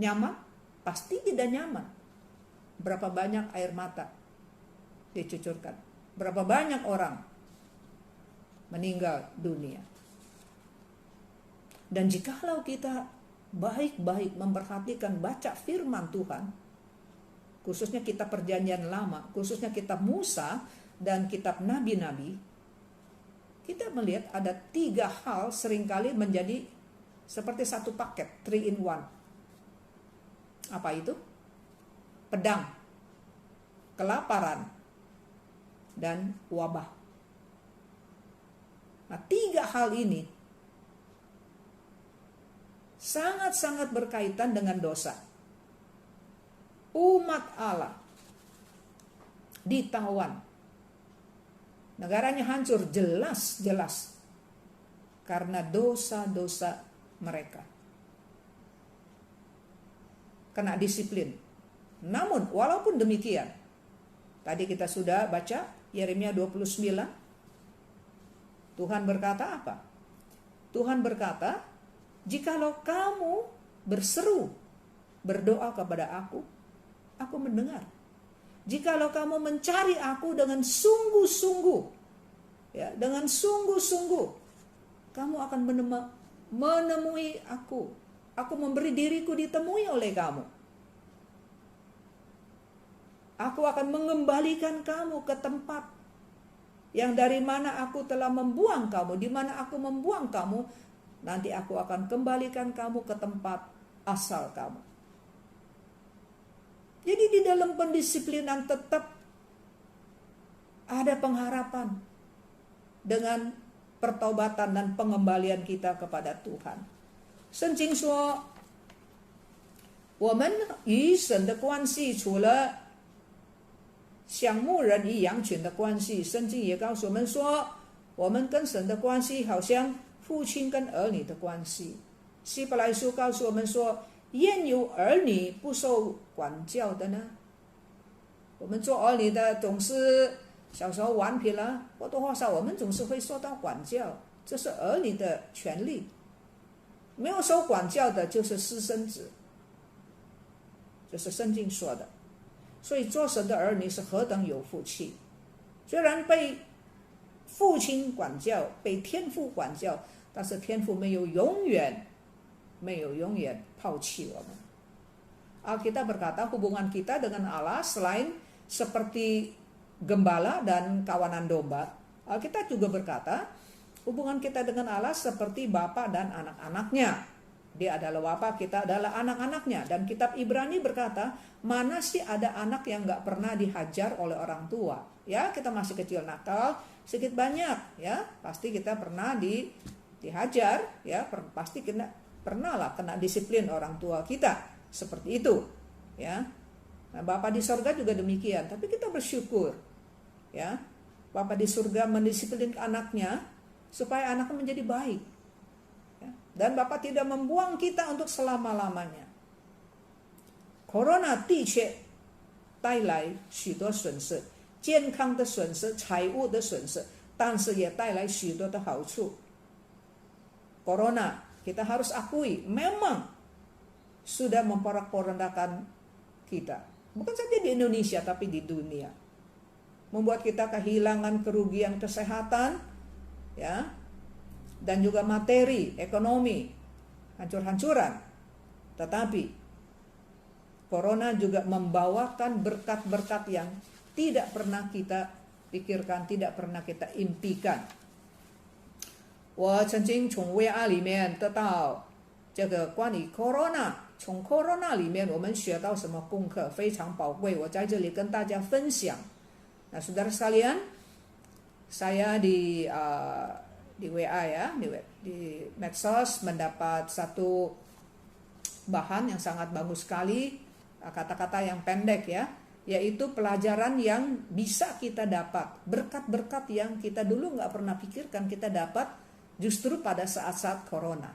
[SPEAKER 1] Nyaman? Pasti tidak nyaman. Berapa banyak air mata dicucurkan? Berapa banyak orang meninggal dunia? Dan jikalau kita baik-baik memperhatikan baca firman Tuhan, khususnya kitab perjanjian lama, khususnya kitab Musa dan kitab nabi-nabi, kita melihat ada 3 hal seringkali menjadi seperti satu paket, 3 in 1. Apa itu? Pedang, kelaparan, dan wabah. Nah, 3 hal ini sangat-sangat berkaitan dengan dosa. Umat Allah ditawan. Negaranya hancur jelas-jelas karena dosa-dosa mereka. Kena disiplin. Namun walaupun demikian, tadi kita sudah baca Yeremia 29. Tuhan berkata apa? Tuhan berkata, jikalau kamu berseru, berdoa kepada aku mendengar. Jikalau kamu mencari aku dengan sungguh-sungguh, ya, dengan sungguh-sungguh, kamu akan menemui aku. Aku memberi diriku ditemui oleh kamu. Aku akan mengembalikan kamu ke tempat yang dari mana aku telah membuang kamu. Di mana aku membuang kamu, nanti aku akan kembalikan kamu ke tempat asal kamu. Jadi di dalam pendisiplinan tetap ada pengharapan dengan pertobatan dan pengembalian kita kepada Tuhan. 圣经说，我们与神的关系除了像牧人与羊群的关系，圣经也告诉我们说，我们跟神的关系好像父亲跟儿女的关系。希伯来书告诉我们说，焉有儿女不受管教的呢？我们做儿女的总是小时候顽皮了，或多或少我们总是会受到管教，这是儿女的权利。没有受管教的就是私生子，这是圣经说的。所以做神的儿女是何等有福气，虽然被父亲管教，被天父管教，但是天父没有永远抛弃我们。Alkitab berkata hubungan kita dengan Allah selain seperti gembala dan kawanan domba, Alkitab juga berkata hubungan kita dengan Allah seperti bapa dan anak-anaknya. Dia adalah bapa, kita adalah anak-anaknya. Dan kitab Ibrani berkata, mana sih ada anak yang gak pernah dihajar oleh orang tua? Ya, kita masih kecil nakal, sedikit banyak, ya, pasti kita pernah dihajar, ya, pasti pernah lah kena disiplin orang tua kita, seperti itu, ya. Nah, Bapa di surga juga demikian, tapi kita bersyukur, ya, Bapa di surga mendisiplin anaknya supaya anaknya menjadi baik, ya. Dan Bapa tidak membuang kita untuk selama-lamanya. Corona 的确带来许多损失，健康的损失，财务的损失，但是也带来许多的好处。Corona kita harus akui memang sudah memporak-porandakan kita, bukan saja di Indonesia tapi di dunia, membuat kita kehilangan kerugian kesehatan, ya, dan juga materi, ekonomi, hancur-hancuran. Tetapi Corona juga membawakan berkat-berkat yang tidak pernah kita pikirkan, tidak pernah kita impikan. 我曾经从 VR 里面得到这个关于 Corona， 从 Corona 里面我们学到什么功课，非常宝贵，我在这里跟大家分享。Nah, saudara sekalian, saya di WA ya, di medsos mendapat satu bahan yang sangat bagus sekali, kata-kata yang pendek ya, yaitu pelajaran yang bisa kita dapat, berkat-berkat yang kita dulu nggak pernah pikirkan kita dapat justru pada saat-saat Corona.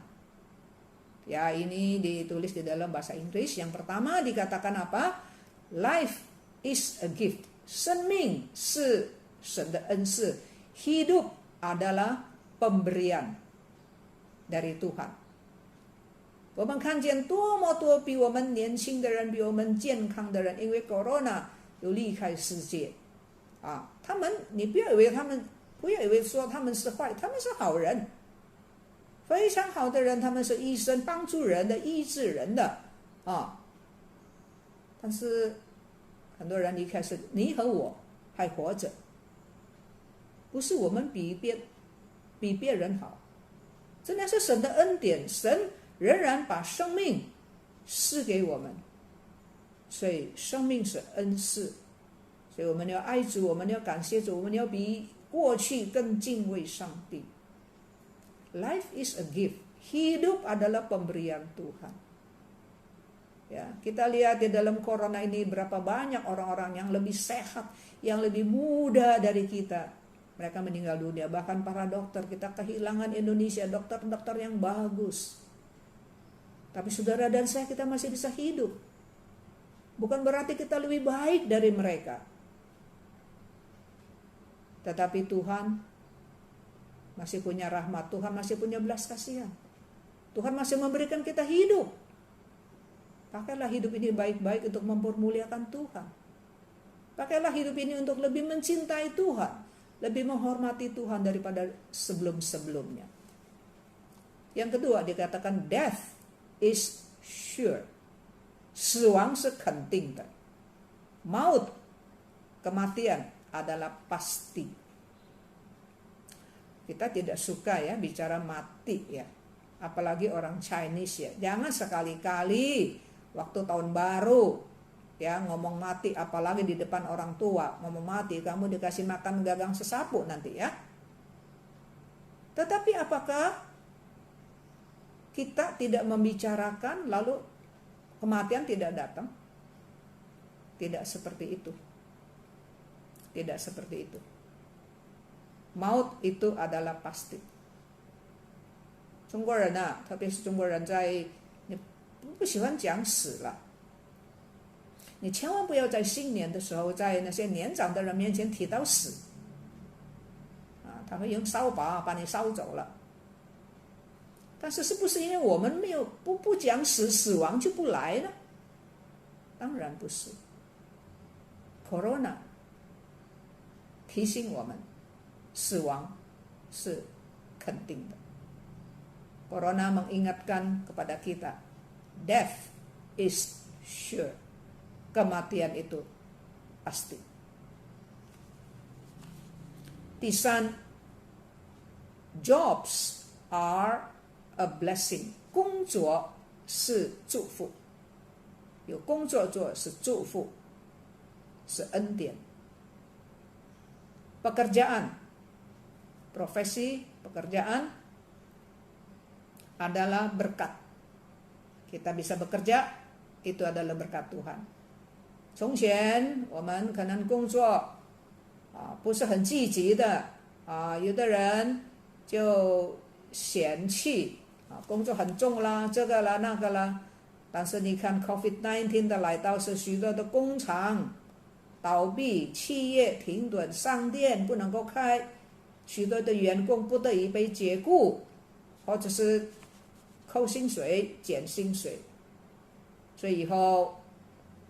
[SPEAKER 1] Ya, ini ditulis di dalam bahasa Inggris. Yang pertama dikatakan apa? Life is a gift. 生命是神的恩赐， hidup adalah pemberian dari Tuhan。我们看见多么多比我们年轻的人，比我们健康的人，因为 Corona 又离开世界啊！他们，你不要以为说他们是坏，他们是好人，非常好的人，他们是医生，帮助人的，医治人的啊！但是很多人离开世界，你和我还活着，不是我们比别人好，真的是神的恩典，神仍然把生命赐给我们，所以生命是恩赐，所以我们要爱主，我们要感谢主，我们要比过去更敬畏上帝。Life is a gift. Hidup adalah pemberian Tuhan. Ya, kita lihat di dalam Corona ini berapa banyak orang-orang yang lebih sehat, yang lebih muda dari kita. Mereka meninggal dunia, bahkan para dokter, kita kehilangan Indonesia, dokter-dokter yang bagus. Tapi saudara dan saya, kita masih bisa hidup. Bukan berarti kita lebih baik dari mereka. Tetapi Tuhan masih punya rahmat, Tuhan masih punya belas kasihan. Tuhan masih memberikan kita hidup. Pakailah hidup ini baik-baik untuk mempermuliakan Tuhan. Pakailah hidup ini untuk lebih mencintai Tuhan, lebih menghormati Tuhan daripada sebelum-sebelumnya. Yang kedua dikatakan death is sure. 死亡是肯定的. Maut, kematian adalah pasti. Kita tidak suka ya bicara mati ya. Apalagi orang Chinese ya. Jangan sekali-kali waktu tahun baru ya ngomong mati, apalagi di depan orang tua ngomong mati, kamu dikasih makan gagang sesapu nanti ya. Tetapi apakah kita tidak membicarakan lalu kematian tidak datang. Tidak seperti itu. Tidak seperti itu. Maut itu adalah pasti. 中国人啊，特别是中国人你不喜欢讲死了。你千万不要在新年的时候，在那些年长的人面前提到死。他会用扫把把你烧走了。但是是不是因为我们没有不讲死亡就不来呢？当然不是。Corona 提醒我们，死亡是肯定的。Corona mengingatkan kepada kita, death is sure. Kematian itu pasti. 第三 ，jobs are a blessing. 工作是祝福，有工作做是祝福，是恩典。Pekerjaan, profesi, pekerjaan adalah berkat. Kita bisa bekerja, itu adalah berkat Tuhan. 从前我们可能工作不是很积极的有的人就嫌弃工作很重啦，这个啦那个啦。但是你看 COVID-19 的来到，是许多的工厂倒闭，企业停顿，商店不能够开，许多的员工不得已被解雇，或者是扣薪水、减薪水。所以以后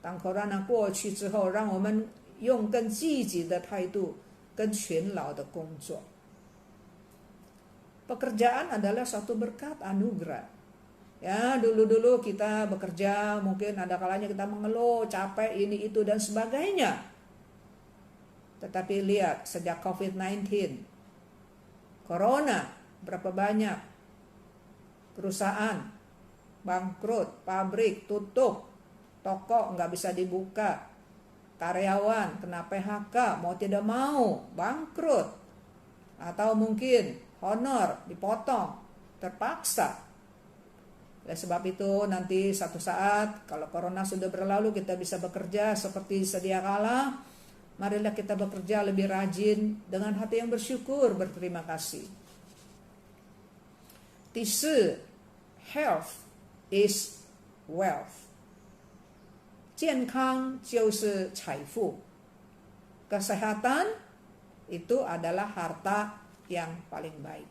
[SPEAKER 1] 当 Corona 过去之后，让我们用更积极的态度、更勤劳的工作。Pekerjaan adalah suatu berkat anugerah. Ya, dulu-dulu kita bekerja, mungkin ada kalanya kita mengeluh, capek ini itu dan sebagainya. Tetapi lihat, sejak COVID-19, Corona, berapa banyak perusahaan bangkrut, pabrik tutup, toko nggak bisa dibuka, karyawan kena PHK, mau tidak mau bangkrut, atau mungkin honor dipotong, terpaksa. Oleh sebab itu nanti satu saat kalau Corona sudah berlalu, kita bisa bekerja seperti sedia kala. Marilah kita bekerja lebih rajin dengan hati yang bersyukur, berterima kasih. 第四 health is wealth. 健康就是财富. Kesehatan itu adalah harta yang paling baik.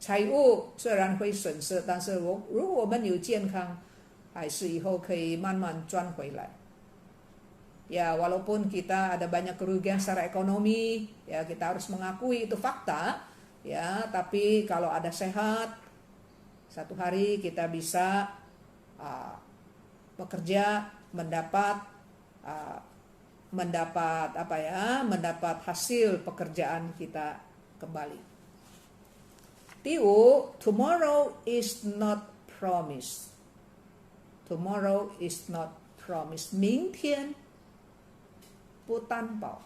[SPEAKER 1] 财物虽然会损失，但是如果我们有健康，还是以后可以慢慢赚回来。Ya, walaupun kita ada banyak kerugian secara ekonomi, ya kita harus mengakui itu fakta, ya. Tapi kalau ada sehat, satu hari kita bisa bekerja, mendapat hasil pekerjaan kita kembali. 第五 tomorrow is not promised. Tomorrow is not promised. 明天不担保。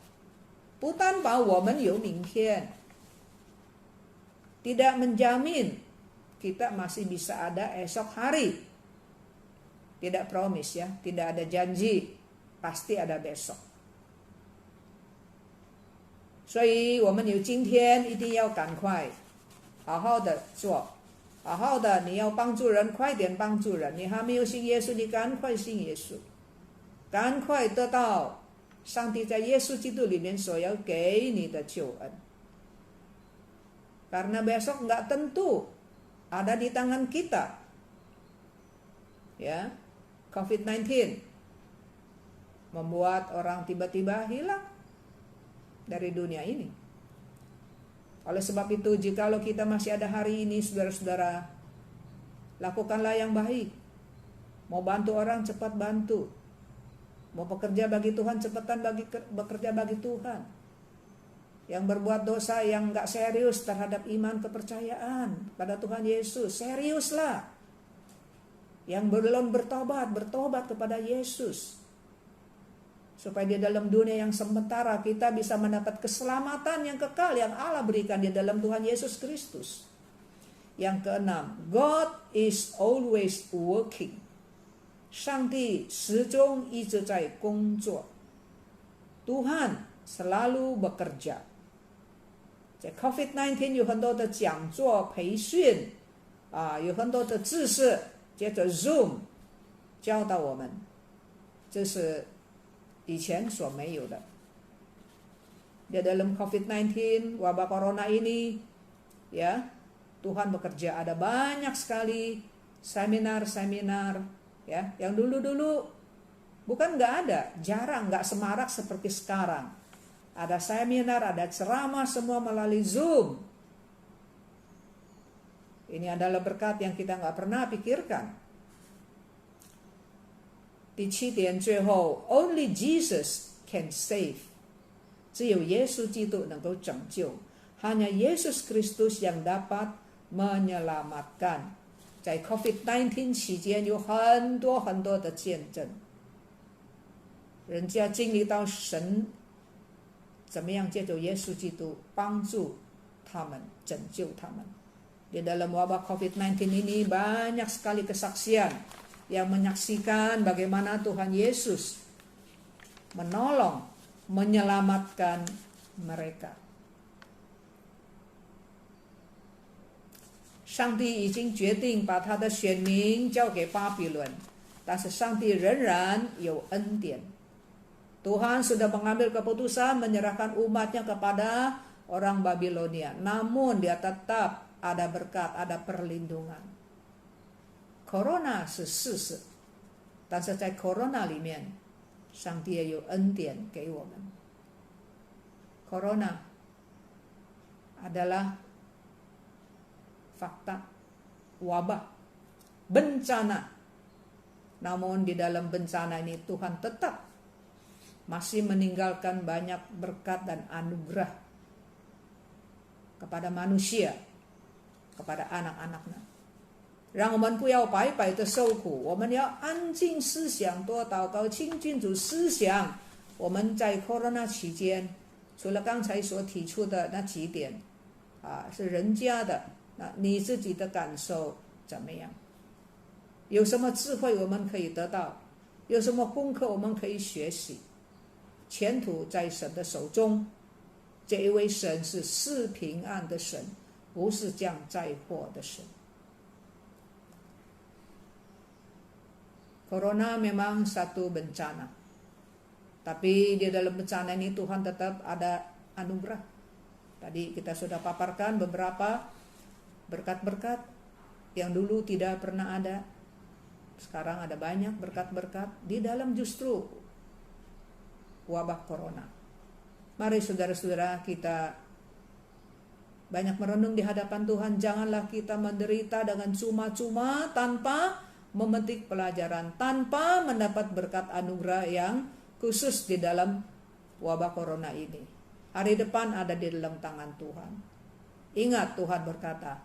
[SPEAKER 1] 不担保我们有明天。Tidak menjamin kita masih bisa ada esok hari. Tidak promise ya, tidak ada janji, pasti ada besok. 所以我们有今天，一定要赶快好好的做，好好的你要帮助人，快点帮助人。你还没有信耶稣，你赶快信耶稣，赶快得到上帝在耶稣基督里面所要给你的救恩。Karena besok nggak tentu, ada di tangan kita. Ya, COVID-19 membuat orang tiba-tiba hilang dari dunia ini. Oleh sebab itu, jikalau kita masih ada hari ini, saudara-saudara, lakukanlah yang baik. Mau bantu orang, cepat bantu. Mau bekerja bagi Tuhan, cepatan bekerja bagi Tuhan. Yang berbuat dosa, yang gak serius terhadap iman kepercayaan pada Tuhan Yesus, seriuslah. Yang belum bertobat kepada Yesus. Supaya di dalam dunia yang sementara kita bisa mendapat keselamatan yang kekal yang Allah berikan di dalam Tuhan Yesus Kristus. Yang keenam, God is always working. 上帝始终一直在工作。Tuhan selalu bekerja。在 COVID-19 有很多的讲座、培训有很多的知识，接着 Zoom 教导我们，这是以前所没有的。Di dalam COVID-19 wabah corona ini, ya, Tuhan bekerja. Ada banyak sekali seminar-seminar, ya, yang dulu-dulu bukan nggak ada, jarang, nggak semarak seperti sekarang. Ada seminar, ada ceramah, semua melalui Zoom. Ini adalah berkat yang kita nggak pernah pikirkan. 第七点，最后 ，Only Jesus can save. 只有耶稣基督能够拯救。Hanya Yesus Kristus yang dapat menyelamatkan. 在 COVID-19 期间有很多很多的见证，人家经历到神怎么样借着耶稣基督帮助他们、拯救他们。Di dalam wabah COVID-19 ini banyak sekali kesaksian yang menyaksikan bagaimana Tuhan Yesus menolong, menyelamatkan mereka. 上帝已经决定把他的选民交给巴比伦，但是上帝仍然有恩典。Tuhan sudah mengambil keputusan menyerahkan umatnya kepada orang Babilonia, namun dia tetap ada berkat, ada perlindungan. Corona 是事实，但是在 Corona 里面，上帝也有恩典给我们。Corona adalah fakta, wabah, bencana. Namun di dalam bencana ini Tuhan tetap masih meninggalkan banyak berkat dan anugerah kepada manusia, kepada anak-anaknya. 让我们不要白白的受苦，我们要安静思想，多祷告，亲近主思想。我们在 Corona 期间，除了刚才所提出的那几点是人家的，那你自己的感受怎么样？有什么智慧我们可以得到？有什么功课我们可以学习？前途在神的手中，这一位神是赐平安的神，不是降灾祸的神。Corona memang satu bencana, tapi di dalam bencana ini Tuhan tetap ada anugerah. Tadi kita sudah paparkan beberapa berkat-berkat yang dulu tidak pernah ada. Sekarang ada banyak berkat-berkat di dalam justru wabah corona. Mari saudara-saudara kita banyak merenung di hadapan Tuhan. Janganlah kita menderita dengan cuma-cuma tanpa memetik pelajaran, tanpa mendapat berkat anugerah yang khusus di dalam wabah corona ini. Hari depan ada di dalam tangan Tuhan. Ingat Tuhan berkata,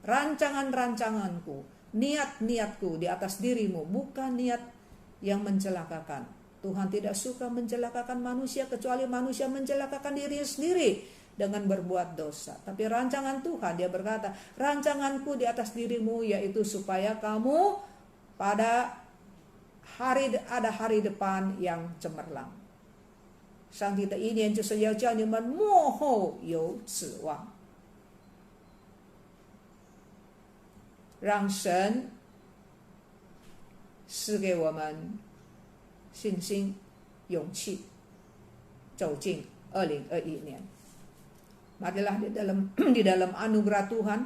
[SPEAKER 1] rancangan-rancanganku, niat-niatku di atas dirimu, bukan niat yang mencelakakan. Tuhan tidak suka mencelakakan manusia, kecuali manusia mencelakakan dirinya sendiri dengan berbuat dosa. Tapi rancangan Tuhan, dia berkata, rancanganku di atas dirimu, yaitu supaya kamu pada ada hari depan yang cemerlang. 上帝的意念就是要叫你们末后有指望，让神赐给我们信心、勇气，走进2021年。Marilah di dalam anugerah Tuhan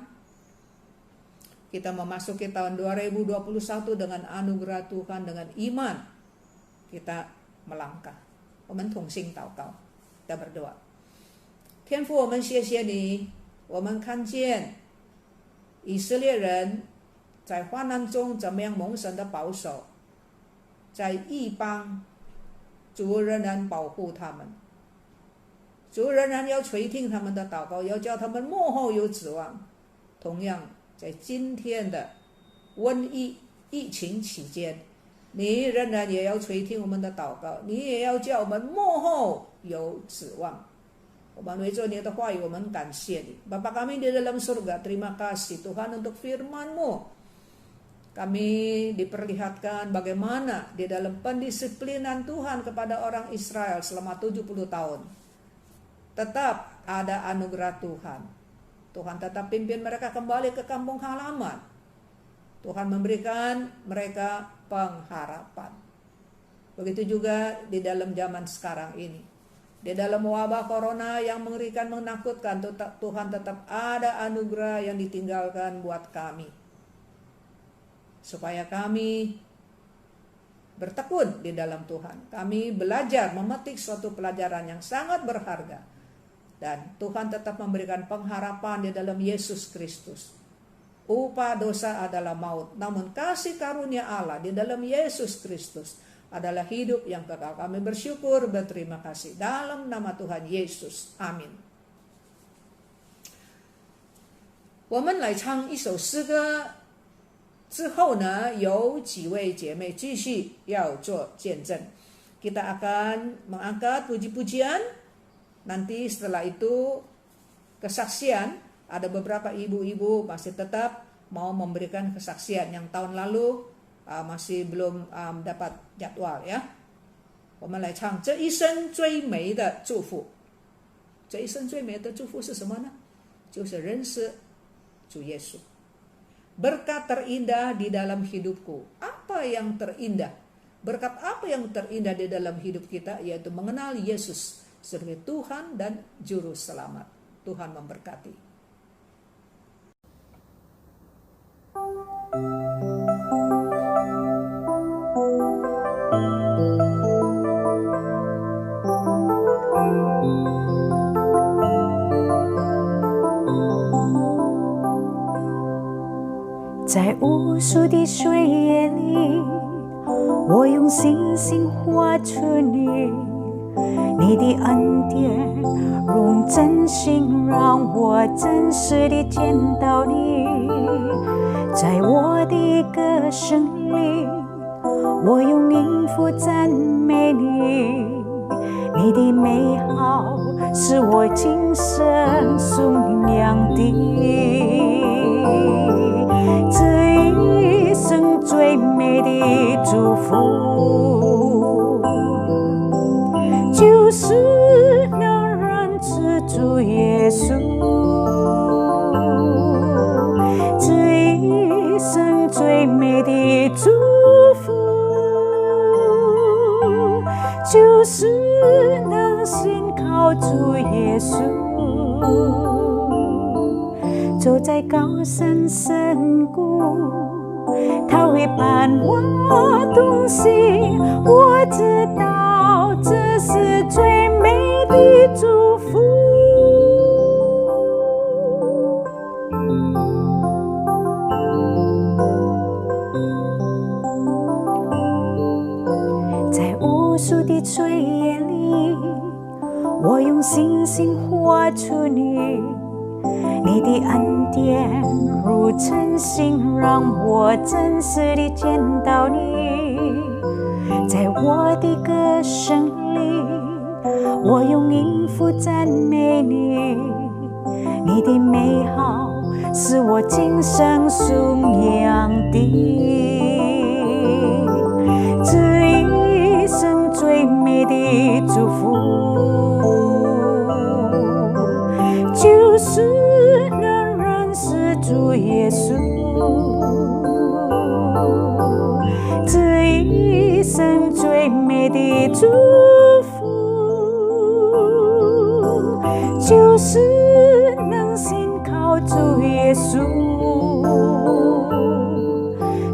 [SPEAKER 1] kita memasuki tahun 2021 dengan anugerah Tuhan, dengan iman kita melangkah. 我们同心祷告，kita berdoa。天父，我们谢谢你，我们看见以色列人在患难中怎么样蒙神的保守，在异邦，主仍然保护他们，主仍然要垂听他们的祷告，要叫他们末后有指望。同样在今天的瘟疫情期间，你仍然也要垂听我们的祷告，你也要叫我们末后有指望。melalui你的话语，我们感谢你。Bapa kami di dalam surga, terima kasih Tuhan untuk firman-Mu. Kami diperlihatkan bagaimana di dalam pendisiplinan Tuhan kepada orang Israel selama 70 tahun. Tetap ada anugerah Tuhan. Tuhan tetap pimpin mereka kembali ke kampung halaman. Tuhan memberikan mereka pengharapan. Begitu juga di dalam zaman sekarang ini. Di dalam wabah corona yang mengerikan, menakutkan, Tuhan tetap ada anugerah yang ditinggalkan buat kami. Supaya kami bertekun di dalam Tuhan. Kami belajar memetik suatu pelajaran yang sangat berharga. Dan Tuhan tetap memberikan pengharapan di dalam Yesus Kristus. Upah dosa adalah maut, namun kasih karunia Allah di dalam Yesus Kristus adalah hidup yang kekal. Kami bersyukur, berterima kasih dalam nama Tuhan Yesus. Amin. 我们来唱一首诗歌之后呢，有几位姐妹继续要做见证。Kita akan mengangkat puji-pujian. Nanti setelah itu kesaksian, ada beberapa ibu-ibu masih tetap mau memberikan kesaksian yang tahun lalu masih belum dapat jadwal ya. 我们来唱这一生最美的祝福。这一生最美的祝福是什么呢？就是认识主耶稣。Berkat terindah di dalam hidupku. Apa yang terindah? Berkat apa yang terindah di dalam hidup kita? Yaitu mengenal Yesus sebagai Tuhan dan Juru Selamat. Tuhan memberkati.
[SPEAKER 2] 在无数的岁月里，我用星星画出你。你的恩典用真心让我真实地见到你，在我的歌声里，我用音符赞美你。你的美好是我今生颂扬的，这一生最美的祝福。就是能认识主耶稣，这一生最美的祝福，就是能信靠主耶稣，走在高山深谷，他会伴我同行，我知道这是最美的祝福。在无数的岁月里，我用星星画出你，你的恩典如晨星，让我真实地见到你。在我的歌声里，我用音符赞美你。你的美好是我今生颂扬的，这一生最美的祝福，就是能认识主耶稣，这一生最美的祝福，就是能信靠主耶稣，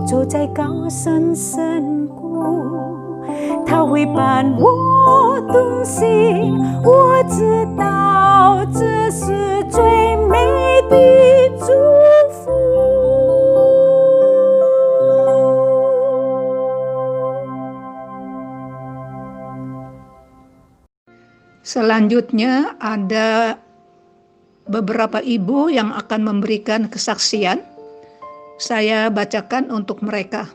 [SPEAKER 2] 走在高山深谷，他会伴我同行，我知道这是最美的祝福。
[SPEAKER 1] Selanjutnya ada beberapa ibu yang akan memberikan kesaksian. Saya bacakan untuk mereka.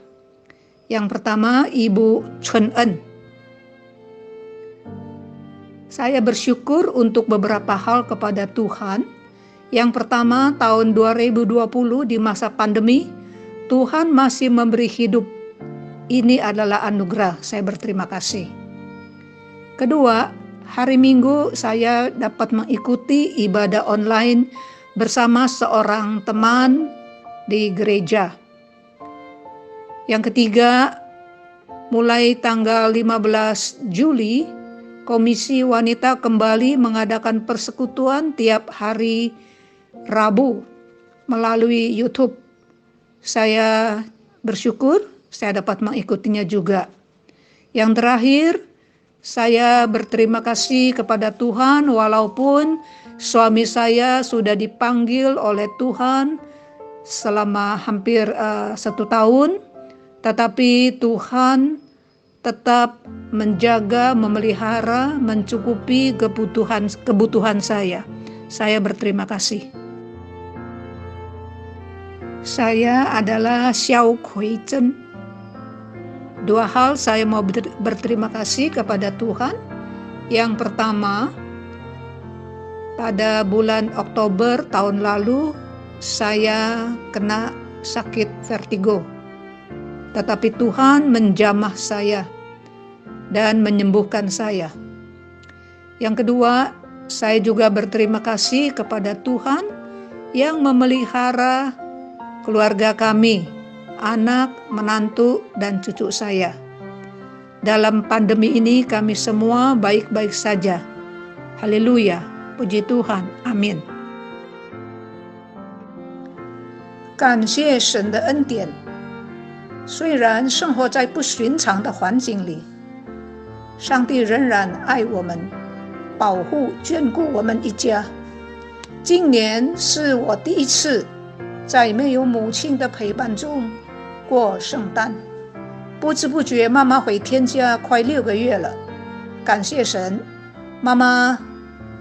[SPEAKER 1] Yang pertama, Ibu Chun En. Saya bersyukur untuk beberapa hal kepada Tuhan. Yang pertama, tahun 2020 di masa pandemi, Tuhan masih memberi hidup. Ini adalah anugerah, saya berterima kasih. Kedua, hari Minggu saya dapat mengikuti ibadah online bersama seorang teman di gereja. Yang ketiga, mulai tanggal 15 Juli, Komisi Wanita kembali mengadakan persekutuan tiap hari Rabu melalui YouTube. Saya bersyukur saya dapat mengikutinya juga. Yang terakhir, saya berterima kasih kepada Tuhan walaupun suami saya sudah dipanggil oleh Tuhan selama hampir 1 tahun, tetapi Tuhan tetap menjaga, memelihara, mencukupi kebutuhan saya. Saya berterima kasih. Saya adalah Xiao Kui Zhen. 2 hal saya mau berterima kasih kepada Tuhan. Yang pertama, pada bulan Oktober tahun lalu, saya kena sakit vertigo. Tetapi Tuhan menjamah saya dan menyembuhkan saya. Yang kedua, saya juga berterima kasih kepada Tuhan yang memelihara keluarga kami, anak, menantu, dan cucu saya. Dalam pandemi ini kami semua baik-baik saja. Haleluya, puji Tuhan, amin. 感谢神的恩典，虽然生活在不寻常的环境里，上帝仍然爱我们，保护眷顾我们一家。今年是我第一次在没有母亲的陪伴中过圣诞，不知不觉妈妈回天家快6个月了。感谢神，妈妈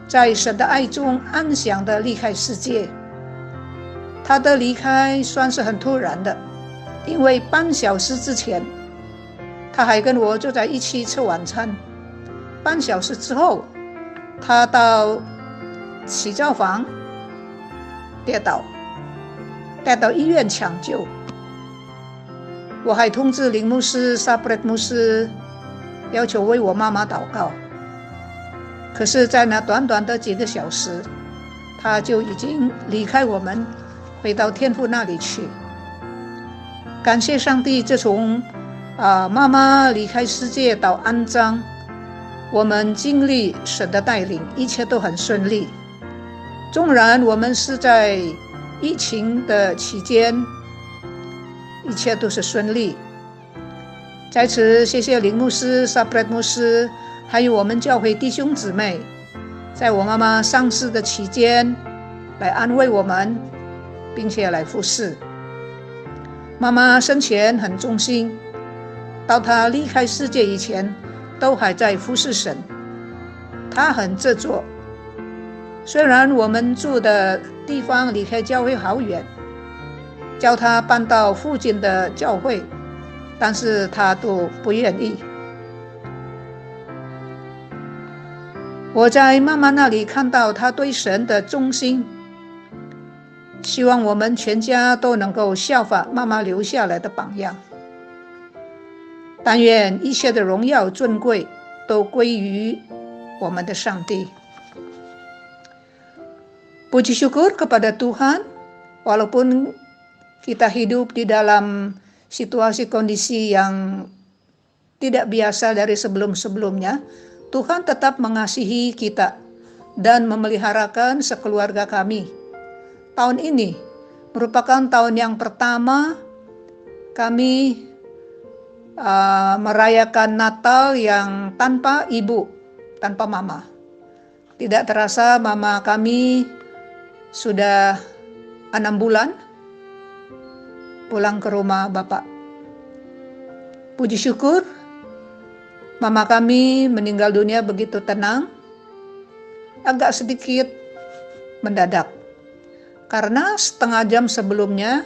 [SPEAKER 1] 在神的爱中安详地离开世界。她的离开算是很突然的，因为半小时之前她还跟我坐在一起吃晚餐，半小时之后她到洗澡房跌倒，带到医院抢救。我还通知林牧师、萨布列牧师，要求为我妈妈祷告。可是在那短短的几个小时，她就已经离开我们，回到天父那里去。感谢上帝，自从妈妈离开世界到安葬，我们经历神的带领，一切都很顺利。纵然我们是在疫情的期间，一切都是顺利。在此谢谢林牧师、萨布列牧师，还有我们教会弟兄姊妹，在我妈妈丧事的期间来安慰我们，并且来服侍。妈妈生前很忠心，到她离开世界以前都还在服侍神。她很执着，虽然我们住的地方离开教会好远，叫她搬到附近的教会，但是她都不愿意。我在妈妈那里看到她对神的忠心，希望我们全家都能够效法妈妈留下来的榜样。但愿一切的荣耀尊贵都归于我们的上帝。Puji syukur kepada Tuhan, walaupun kita hidup di dalam situasi kondisi yang tidak biasa dari sebelum-sebelumnya, Tuhan tetap mengasihi kita dan memeliharakan sekeluarga kami. Tahun ini merupakan tahun yang pertama kami merayakan Natal yang tanpa ibu, tanpa mama. Tidak terasa mama kami sudah 6 bulan pulang ke rumah Bapak. Puji syukur, mama kami meninggal dunia begitu tenang, agak sedikit mendadak. Karena setengah jam sebelumnya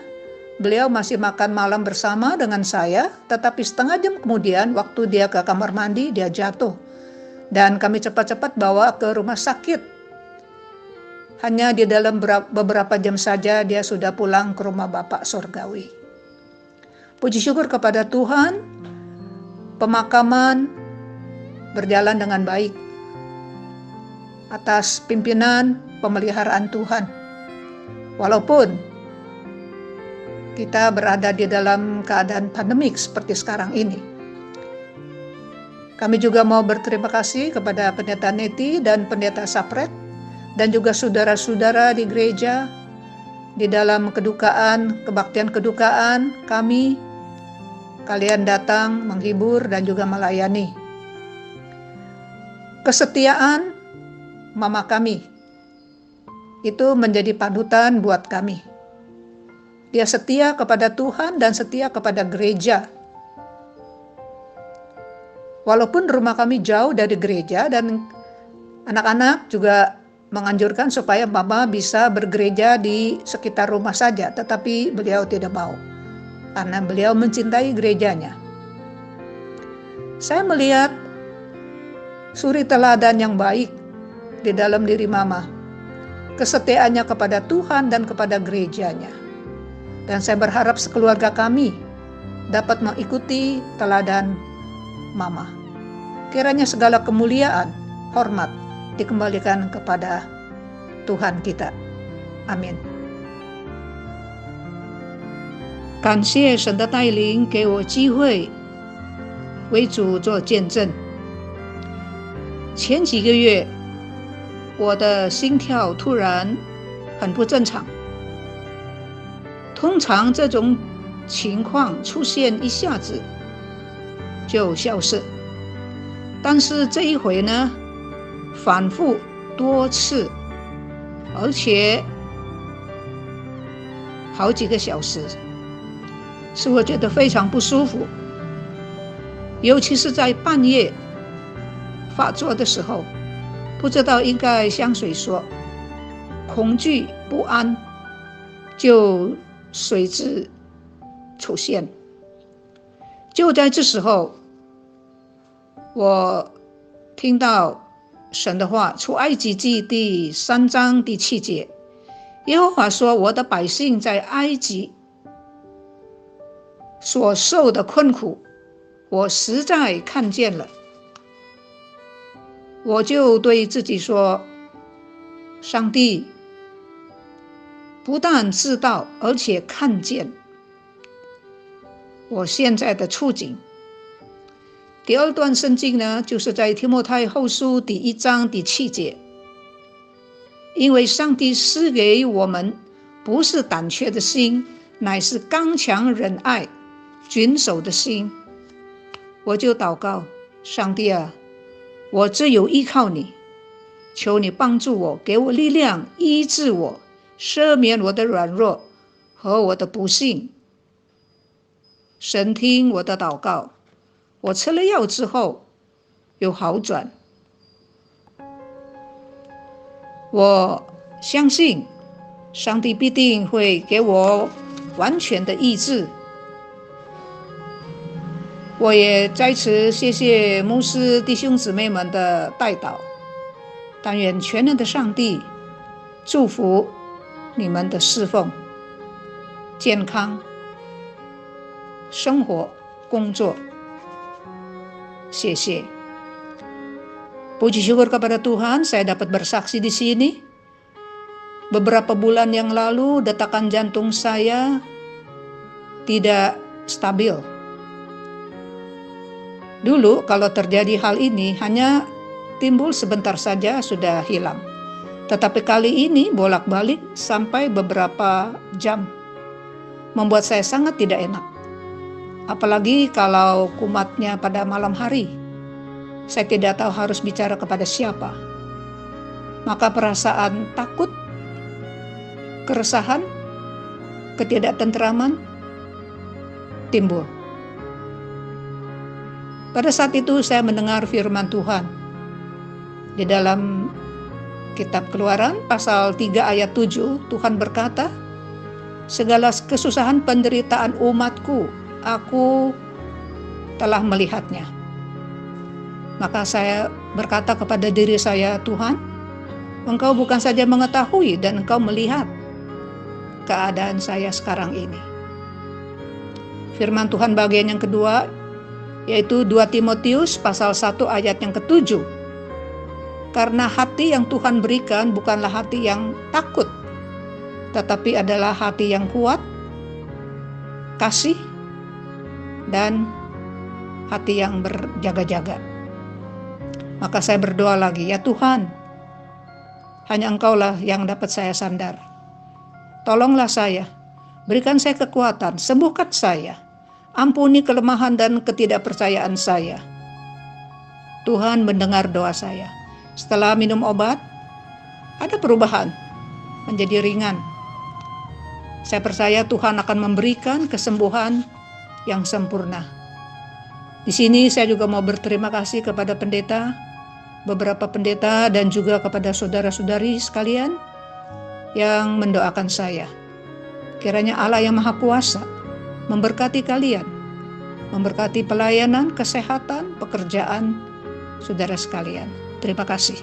[SPEAKER 1] beliau masih makan malam bersama dengan saya, tetapi setengah jam kemudian waktu dia ke kamar mandi dia jatuh. dan kami cepat-cepat bawa ke rumah sakit. Hanya di dalam beberapa jam saja dia sudah pulang ke rumah Bapak Surgawi. Puji syukur kepada Tuhan, pemakaman berjalan dengan baik atas pimpinan pemeliharaan Tuhan. Walaupun kita berada di dalam keadaan pandemik seperti sekarang ini. Kami juga mau berterima kasih kepada Pendeta Neti dan Pendeta Sapret dan juga saudara-saudara di gereja di dalam kedukaan, kebaktian kedukaan kami. Kalian datang menghibur dan juga melayani. Kesetiaan mama kami itu menjadi panutan buat kami. Dia setia kepada Tuhan dan setia kepada gereja. Walaupun rumah kami jauh dari gereja dan anak-anak juga menganjurkan supaya mama bisa bergereja di sekitar rumah saja, tetapi beliau tidak mau karena beliau mencintai gerejanya. Saya melihat suri teladan yang baik di dalam diri mama, kesetiaannya kepada Tuhan dan kepada gerejanya. Dan saya berharap sekeluarga kami dapat mengikuti teladan mama. Kiranya segala kemuliaan, hormat dikembalikan kepada Tuhan kita. Amin。感谢神的带领，给我机会为主做见证。前几个月，我的心跳突然很不正常。通常这种情况出现一下子就消失，但是这一回呢，反复多次，而且好几个小时。使我觉得非常不舒服，尤其是在半夜发作的时候，不知道应该向谁说，恐惧不安就随之出现。就在这时候，我听到神的话，出埃及记第3章第7节，耶和华说：“我的百姓在埃及所受的困苦，我实在看见了。”我就对自己说，上帝不但知道，而且看见我现在的处境。第二段圣经呢，就是在提摩太后书第1章第7节，因为上帝赐给我们不是胆怯的心，乃是刚强忍耐谨守的心。我就祷告，上帝啊，我只有依靠你，求你帮助我，给我力量，医治我，赦免我的软弱和我的不幸。神听我的祷告，我吃了药之后有好转。我相信上帝必定会给我完全的医治。我也在此谢谢牧师弟兄姊妹们的代祷，但愿全能的上帝祝福你们的侍奉、健康、生活、工作。谢谢。Puji syukur kepada Tuhan, saya dapat bersaksi di sini. Beberapa bulan yang lalu, detakan jantung saya tidak stabil. Dulu kalau terjadi hal ini hanya timbul sebentar saja sudah hilang. Tetapi kali ini bolak-balik sampai beberapa jam. Membuat saya sangat tidak enak. Apalagi kalau kumatnya pada malam hari. Saya tidak tahu harus bicara kepada siapa. Maka perasaan takut, keresahan, ketidaktenteraman timbul. Pada saat itu saya mendengar firman Tuhan. Di dalam kitab Keluaran pasal 3 ayat 7, Tuhan berkata, segala kesusahan penderitaan umatku, aku telah melihatnya. Maka saya berkata kepada diri saya, Tuhan, Engkau bukan saja mengetahui dan Engkau melihat keadaan saya sekarang ini. Firman Tuhan bagian yang kedua, yaitu 2 Timotius pasal 1 ayat yang ke-7. Karena hati yang Tuhan berikan bukanlah hati yang takut, tetapi adalah hati yang kuat, kasih, dan hati yang berjaga-jaga. Maka saya berdoa lagi, ya Tuhan, hanya Engkaulah yang dapat saya sandar. Tolonglah saya, berikan saya kekuatan, sembuhkan saya, ampuni kelemahan dan ketidakpercayaan saya. Tuhan mendengar doa saya. Setelah minum obat, ada perubahan, menjadi ringan. Saya percaya Tuhan akan memberikan kesembuhan yang sempurna. Di sini saya juga mau berterima kasih kepada pendeta, beberapa pendeta dan juga kepada saudara-saudari sekalian yang mendoakan saya. Kiranya Allah yang Maha Kuasa memberkati kalian, memberkati pelayanan, kesehatan, pekerjaan saudara sekalian. Terima kasih.